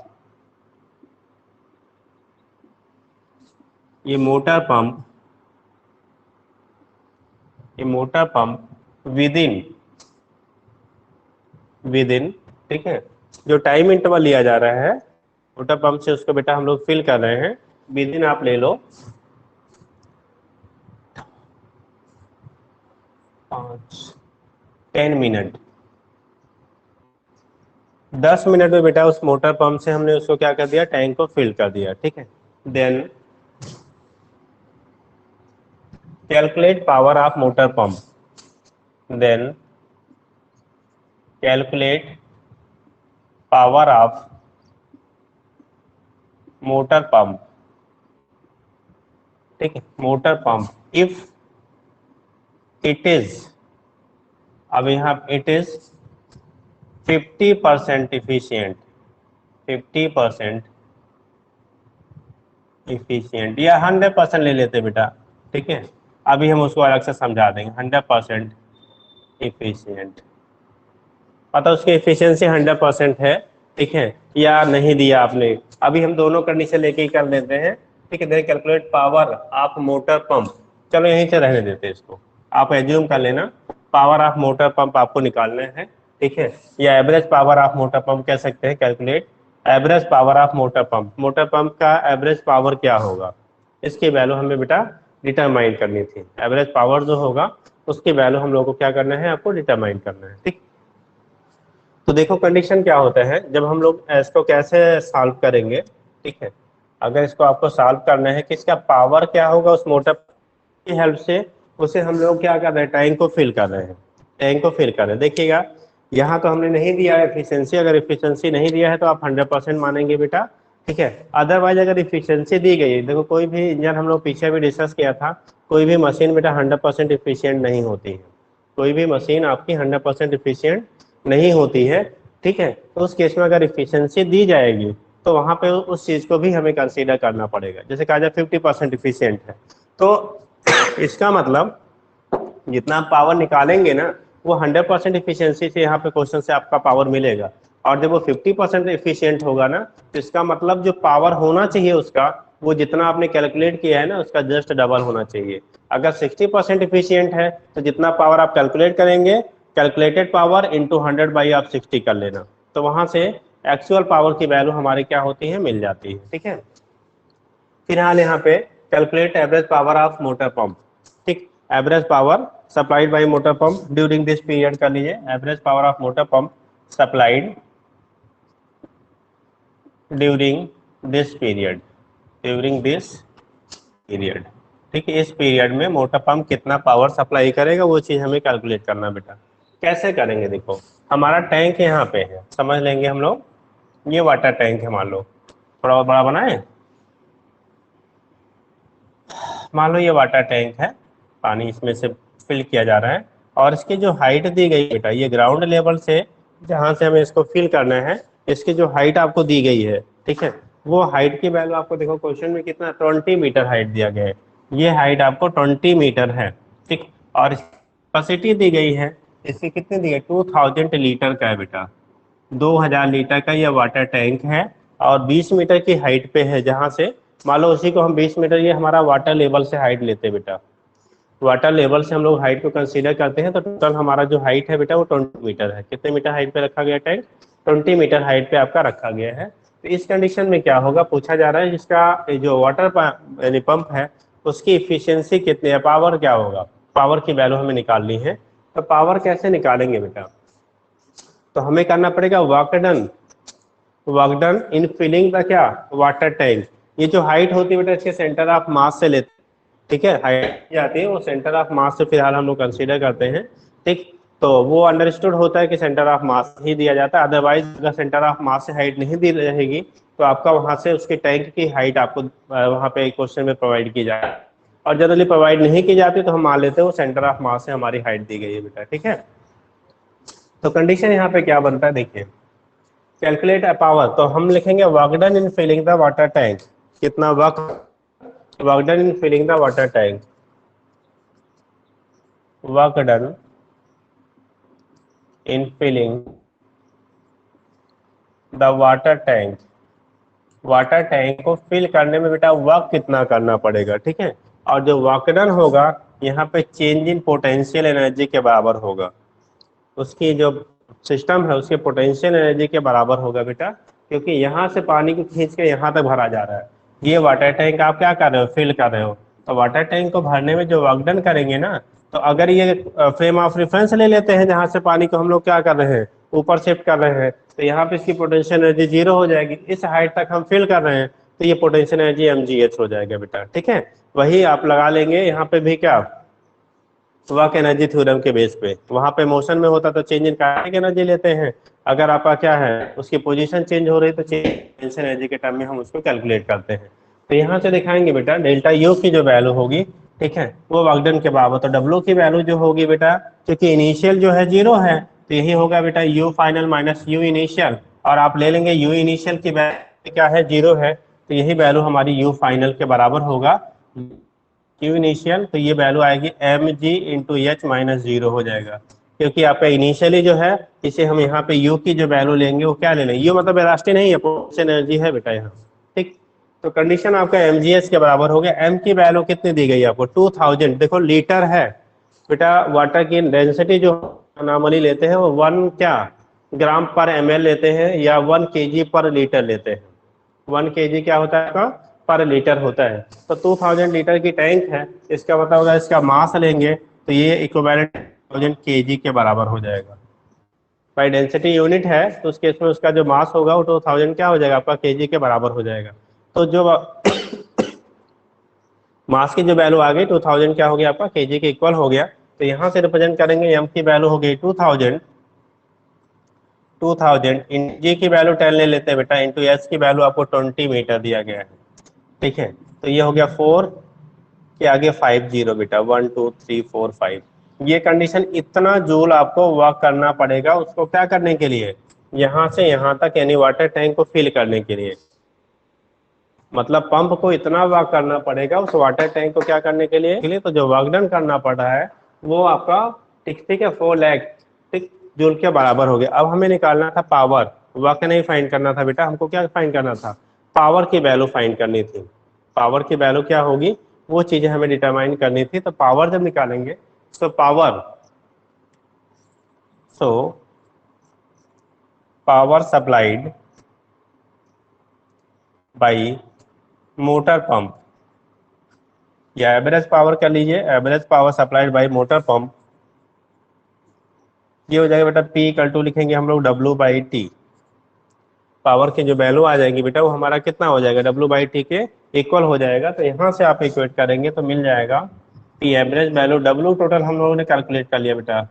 ये मोटर पंप, ये मोटर पंप विद इन, ठीक है, जो टाइम इंटरवल लिया जा रहा है मोटर पंप से, उसको बेटा हम लोग फिल कर रहे हैं, विद इन आप ले लो 10 मिनट, 10 मिनट में बेटा उस मोटर पंप से हमने उसको क्या कर दिया, टैंक को फिल कर दिया, ठीक है। Then calculate power of motor pump, then calculate power of motor pump, ठीक है, motor pump if it is, अब यहाँ इट इज 50% इफिशियंट, 50% इफिशियंट, या 100% ले लेते बेटा, ठीक है। अभी हम उसको अलग से समझा देंगे। 100% इफिशियंट, मतलब उसकी एफिशिएंसी 100% है, ठीक है, या नहीं दिया आपने। अभी हम दोनों कंडीशन लेके ही कर लेते हैं, ठीक है। Then calculate power of motor pump, चलो यहीं से रहने देते हैं इसको, आप एज्यूम कर लेना पावर ऑफ मोटर पंप आपको निकालना है, ठीक है, या average power of motor pump कह सकते हैं। Calculate average power of motor pump का एवरेज पावर क्या होगा, इसकी वैल्यू हमें बेटा डिटरमाइन करनी थी। एवरेज पावर जो होगा उसकी वैल्यू हम लोग को क्या करना है, आपको डिटरमाइन करना है, ठीक। तो देखो कंडीशन क्या होता है जब हम लोग इसको कैसे सॉल्व करेंगे, ठीक है। अगर इसको आपको सॉल्व करना है कि इसका पावर क्या होगा उस मोटर की हेल्प से, उसे हम लोग क्या कर रहे हैं, टैंक को फिल कर रहे हैं, टैंक को फिल कर रहे हैं। देखिएगा यहाँ तो हमने नहीं दिया है एफिशिएंसी, अगर एफिशिएंसी नहीं दिया है तो आप 100% मानेंगे बेटा, ठीक है। अदरवाइज अगर एफिशिएंसी दी गई है, देखो कोई भी इंजन हम लोग पीछे भी डिस्कस किया था, कोई भी मशीन बेटा 100% एफिशिएंट नहीं होती है, कोई भी मशीन आपकी 100% एफिशिएंट नहीं होती है, ठीक है। तो उस केस में अगर एफिशिएंसी दी जाएगी तो वहां पे उस चीज को भी हमें कंसीडर करना पड़ेगा। जैसे कहा जाए 50% एफिशिएंट है, तो इसका मतलब जितना आप पावर निकालेंगे ना वो 100% एफिशिएंसी से यहाँ पे क्वेश्चन से आपका पावर मिलेगा। और जब वो 50% एफिशिएंट होगा ना, तो इसका मतलब जो पावर होना चाहिए उसका, वो जितना आपने कैलकुलेट किया है ना उसका जस्ट डबल होना चाहिए। अगर 60% एफिशिएंट है तो जितना पावर आप कैलकुलेट करेंगे, कैलकुलेटेड पावर इंटू 100 बाई आप 60 कर लेना, तो वहां से एक्चुअल पावर की वैल्यू हमारी क्या होती है, मिल जाती है, ठीक है। फिलहाल यहाँ पे calculate average power of motor pump, ठीक। Average power supplied by motor pump during this period कर लीजिए। Average power of motor pump supplied during this period, during this period, ठीक है। इस पीरियड में मोटर पंप कितना पावर सप्लाई करेगा वो चीज हमें कैलकुलेट करना बेटा। कैसे करेंगे, देखो हमारा टैंक यहाँ पे है, समझ लेंगे हम लोग, ये वाटर टैंक है, मान लो थोड़ा बड़ा बनाए, मान लो ये वाटर टैंक है, पानी इसमें से फिल किया जा रहा है, और इसकी जो हाइट दी गई बेटा, ये ग्राउंड लेवल से जहां से हमें इसको फिल करना है, इसकी जो हाइट आपको दी गई है, ठीक है, वो हाइट की वैल्यू आपको देखो क्वेश्चन में कितना 20 मीटर हाइट दिया गया है, ये हाइट आपको 20 मीटर है, ठीक। और कैपेसिटी दी गई है, इसकी कितनी दी गई, 2000 लीटर का है बेटा, 2000 लीटर का यह वाटर टैंक है, और 20 मीटर की हाइट पे है, जहां से मान लो उसी को हम 20 मीटर, ये हमारा वाटर लेवल से हाइट लेते हैं बेटा, वाटर लेवल से हम लोग हाइट को कंसीडर करते हैं, तो टोटल हमारा जो हाइट है बेटा वो 20 मीटर है। कितने मीटर हाइट पे रखा गया टैंक, 20 मीटर हाइट पे आपका रखा गया है। तो इस कंडीशन में क्या होगा, पूछा जा रहा है जिसका जो वाटर यानी पंप है उसकी इफिशियंसी कितनी है, पावर क्या होगा, पावर की वैल्यू हमें निकालनी है। तो पावर कैसे निकालेंगे बेटा, तो हमें करना पड़ेगा work done in filling the क्या, वाटर टैंक। ये जो हाइट होती है बेटा इसके सेंटर ऑफ मास से लेते, ठीक है, हाइट जाती है वो सेंटर ऑफ मास से फिलहाल हम लोग कंसीडर करते हैं, ठीक। तो वो अंडरस्टूड होता है कि सेंटर ऑफ मास ही दिया जाता है, अदरवाइज अगर सेंटर ऑफ मास से हाइट नहीं दी रहेगी तो आपका वहां से उसके टैंक की हाइट आपको वहां पे क्वेश्चन में प्रोवाइड की जाए, और जनरली प्रोवाइड नहीं की जाती तो हम मान लेते हैं वो सेंटर ऑफ मास से हमारी हाइट दी गई है बेटा, ठीक है। तो कंडीशन यहाँ पे क्या बनता है, देखिए कैलकुलेट अ पावर, तो हम लिखेंगे work done in filling the water tank, कितना work done in filling the water tank, work done in filling the water tank को फिल करने में बेटा वर्क कितना करना पड़ेगा, ठीक है। और जो वर्क डन होगा यहाँ पे चेंज इन पोटेंशियल एनर्जी के बराबर होगा, उसकी जो सिस्टम है उसके पोटेंशियल एनर्जी के बराबर होगा बेटा, क्योंकि यहाँ से पानी को खींच के यहाँ तक भरा जा रहा है। ये वाटर टैंक आप क्या कर रहे हो, फिल कर रहे हो, तो वाटर टैंक को भरने में जो वर्क डन करेंगे ना, तो अगर ये फ्रेम ऑफ रेफरेंस ले लेते हैं जहाँ से पानी को हम लोग क्या कर रहे हैं, ऊपर शिफ्ट कर रहे हैं, तो यहाँ पे इसकी पोटेंशियल एनर्जी 0 हो जाएगी। इस हाइट तक हम फिल कर रहे हैं तो ये पोटेंशियल एनर्जी mgh हो जाएगा बेटा, ठीक है। वही आप लगा लेंगे यहाँ पे भी क्या, वर्क एनर्जी थ्योरम के बेस पे, वहां पे मोशन में होता तो चेंज इन काइनेटिक एनर्जी लेते हैं, अगर आपका क्या है उसकी पोजीशन चेंज हो रही तो चेंज एनर्जी के टर्म में हम उसको कैलकुलेट करते हैं। तो यहाँ से दिखाएंगे बेटा डेल्टा यू की जो वैल्यू होगी, ठीक है, वो वर्क डन के बराबर, तो डब्ल्यू की वैल्यू जो होगी बेटा, क्योंकि इनिशियल जो है 0 है तो यही होगा बेटा you final minus you initial, और आप ले लेंगे यू इनिशियल की वैल्यू क्या है, 0 है, तो यही वैल्यू हमारी यू फाइनल के बराबर होगा क्यू इनिशियल, तो ये वैल्यू आएगी M G into H minus zero हो जाएगा, क्योंकि आपका इनिशियली जो है इसे हम यहाँ पे यू की जो वैल्यू लेंगे वो क्या ले लेंगे, यू मतलब वेलोसिटी नहीं है, पोटेंशियल एनर्जी है बेटा यहाँ। ठीक, तो कंडीशन आपका एम जी एच के बराबर हो गया। एम की वैल्यू कितनी दी गई आपको 2000, देखो लीटर है बेटा, वाटर की डेंसिटी जो नॉर्मली लेते हैं वो 1 क्या ग्राम पर एम एल लेते हैं या 1 केजी पर लीटर लेते हैं। 1 केजी क्या होता है आपका पर लीटर होता है। तो 2000 लीटर की टैंक है, इसका मतलब होगा इसका मास लेंगे तो ये इक्विवेलेंट 1000 केजी के बराबर हो जाएगा। बाई डेंसिटी यूनिट है तो उस केस में उसका जो मास होगा वो 2000 क्या हो जाएगा आपका केजी के बराबर हो जाएगा। तो जो मास की जो वैल्यू आ गई 2000 क्या हो गया आपका केजी के इक्वल हो गया। तो यहाँ से रिप्रेजेंट करेंगे एम की वैल्यू हो गई 2000 इन जी की वैल्यू 10 ले लेते हैं बेटा, इंटू एस की वैल्यू आपको 20 मीटर दिया गया है। ठीक है, तो ये हो गया 4 के आगे 50 बेटा, 1 2 3 4 5। ये कंडीशन इतना जूल आपको वर्क करना पड़ेगा उसको क्या करने के लिए, यहाँ से यहाँ तक यानी वाटर टैंक को फिल करने के लिए। मतलब पंप को इतना वर्क करना पड़ेगा उस वाटर टैंक को क्या करने के लिए तो जो वर्क डन करना पड़ रहा है वो आपका ठीक है 4 लाख ठीक जूल के बराबर हो गया। अब हमें निकालना था पावर, वर्क नहीं फाइंड करना था बेटा, हमको क्या फाइंड करना था, पावर की वैल्यू फाइंड करनी थी। पावर की वैल्यू क्या होगी वो चीजें हमें डिटरमाइन करनी थी। तो पावर जब निकालेंगे तो power supplied by motor pump या एवरेज पावर कर लीजिए, average power supplied by motor pump, ये हो जाएगा बेटा P इक्वल टू लिखेंगे हम लोग W बाई टी। पावर की जो वैल्यू आ जाएगी बेटा वो हमारा कितना हो जाएगा W बाई टी के इक्वल हो जाएगा। तो यहाँ से आप इक्वेट करेंगे तो मिल जाएगा P average value, W total हम लोगों ने कैलकुलेट कर लिया बेटा,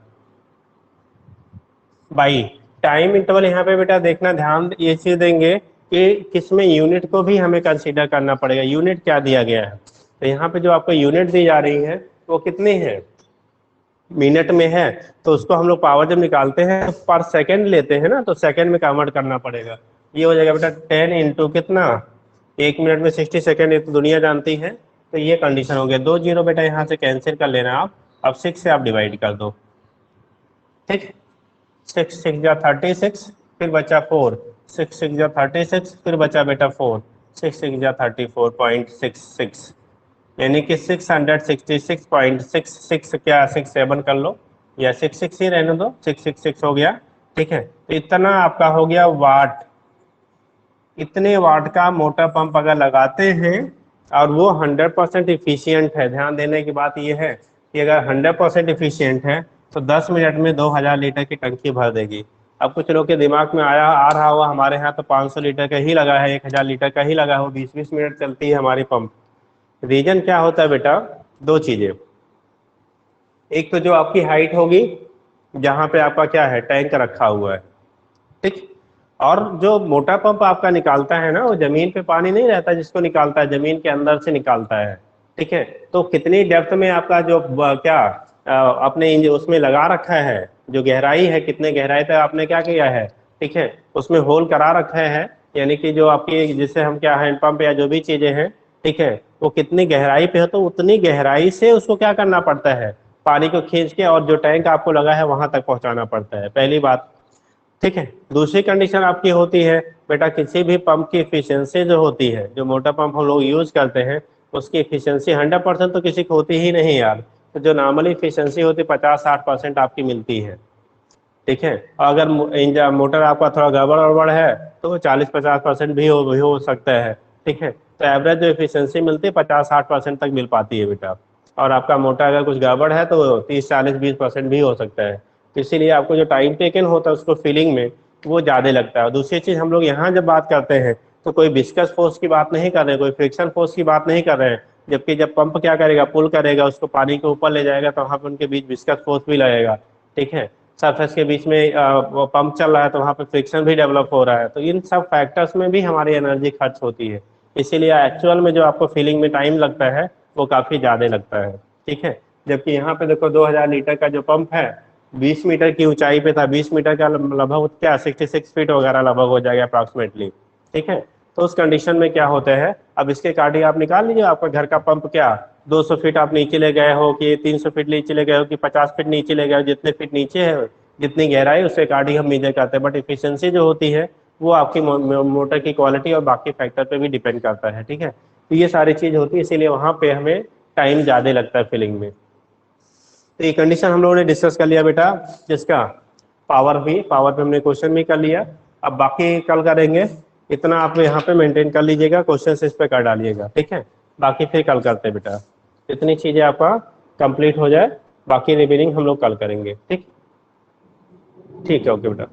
बाई टाइम इंटरवल। यहाँ पे बेटा देखना ध्यान ये चीज देंगे कि किसमें यूनिट को भी हमें कंसीडर करना पड़ेगा। यूनिट क्या दिया गया है, तो यहाँ पे जो आपको यूनिट दी जा रही है वो कितनी है, मिनट में है। तो उसको हम लोग पावर जब निकालते हैं तो पर सेकंड लेते हैं ना, तो सेकंड में कन्वर्ट करना पड़ेगा। ये हो जाएगा बेटा 10 इंटू कितना, 1 मिनट में 60 सेकंड, ये तो दुनिया जानती है। तो ये कंडीशन हो गया। 2 जीरो बेटा यहाँ से कैंसिल कर लेना आप, अब 6 से आप डिवाइड कर दो। ठीक, 6 6 जा 36, फिर बचा 4, 6 6 जा 36, फिर बचा बेटा 4, 6 6 जा 34.66, यानी कि 666.66 क्या 67 कर लो या 66 ही रहने दो, 666 हो गया। ठीक है, तो इतना आपका हो गया वाट। इतने वाट का मोटर पंप अगर लगाते हैं और वो 100% इफिशियंट है, ध्यान देने की बात ये है कि अगर 100% इफिशियंट है तो 10 मिनट में 2000 लीटर की टंकी भर देगी। अब कुछ लोग के दिमाग में आ रहा हुआ हमारे यहाँ तो 500 लीटर का ही लगा है, 1000 लीटर का ही लगा हो, 20-20 मिनट चलती है हमारी पंप। रीजन क्या होता है बेटा, 2 चीजें। एक तो जो आपकी हाइट होगी जहां पे आपका क्या है टैंक रखा हुआ है, ठीक, और जो मोटा पंप आपका निकालता है ना वो जमीन पे पानी नहीं रहता जिसको निकालता है, जमीन के अंदर से निकालता है। ठीक है, तो कितनी डेप्थ में आपका जो क्या अपने उसमें लगा रखा है, जो गहराई है कितने गहराई तक आपने क्या किया है, ठीक है, उसमें होल करा रखा है, यानी कि जो आपकी जिससे हम क्या हैंड पंप या जो भी चीजें हैं, ठीक है, वो कितनी गहराई पे है तो उतनी गहराई से उसको क्या करना पड़ता है, पानी को खींच के और जो टैंक आपको लगा है वहां तक पहुंचाना पड़ता है, पहली बात। ठीक है, दूसरी कंडीशन आपकी होती है बेटा किसी भी पंप की एफिशिएंसी जो होती है, जो मोटर पंप हम लोग यूज करते हैं उसकी एफिशिएंसी 100% तो किसी को होती ही नहीं यार। तो जो नॉर्मली एफिशिएंसी होती है 50-60% आपकी मिलती है। ठीक है, और अगर इंजन मोटर आपका थोड़ा गड़बड़ गड़बड़ है तो वो 40-50% भी हो सकता है। ठीक है, तो एवरेज जो एफिशिएंसी मिलती है 50-60% तक मिल पाती है बेटा। और आपका मोटर अगर कुछ गड़बड़ है तो 30-40-20% भी हो सकता है। तो इसीलिए आपको जो टाइम टेकन होता है उसको फिलिंग में वो ज़्यादा लगता है। और दूसरी चीज़ हम लोग यहाँ जब बात करते हैं तो कोई विस्कस फोर्स की बात नहीं कर रहे हैं, कोई फ्रिक्शन फोर्स की बात नहीं कर रहे हैं। जबकि जब पंप क्या करेगा, पुल करेगा, उसको पानी के ऊपर ले जाएगा तो वहाँ पर उनके बीच विस्कस फोर्स भी लगेगा। ठीक है, सरफेस के बीच में वो पंप चल रहा है तो वहाँ पे फ्रिक्शन भी डेवलप हो रहा है। तो इन सब फैक्टर्स में भी हमारी एनर्जी खर्च होती है, इसीलिए एक्चुअल में जो आपको फिलिंग में टाइम लगता है वो काफ़ी ज़्यादा लगता है। ठीक है, जबकि यहाँ पे देखो 2000 लीटर का जो पंप है 20 मीटर की ऊंचाई पे था, 20 मीटर का लगभग क्या 66 फीट वगैरह लगभग हो जाएगा अप्रॉक्सीमेटली। ठीक है, तो उस कंडीशन में क्या होता है, अब इसके अकॉर्डिंग आप निकाल लीजिए आपका घर का पंप क्या 200 फीट आप नीचे ले गए हो कि 300 फीट नीचे ले गए हो कि 50 फीट नीचे ले गए हो, जितने फीट नीचे है जितनी गहराई उसके अकॉर्डिंग हम मेजर करते हैं। बट इफिशियंसी जो होती है वो आपकी मोटर की क्वालिटी और बाकी फैक्टर पे भी डिपेंड करता है, ठीक है। तो ये सारी चीज़ होती है, इसीलिए वहाँ पे हमें टाइम ज़्यादा लगता है फिलिंग में। तो ये कंडीशन हम लोगों ने डिस्कस कर लिया बेटा, जिसका पावर पे हमने क्वेश्चन भी कर लिया। अब बाकी कल करेंगे, इतना आप यहाँ पे मेंटेन कर लीजिएगा, क्वेश्चन इस पे कर डालिएगा, ठीक है। बाकी फिर कल करते हैं बेटा, इतनी चीज़ें आपका कंप्लीट हो जाए, बाकी रिवीनिंग हम लोग कल करेंगे, ठीक। ठीक है, ओके बेटा।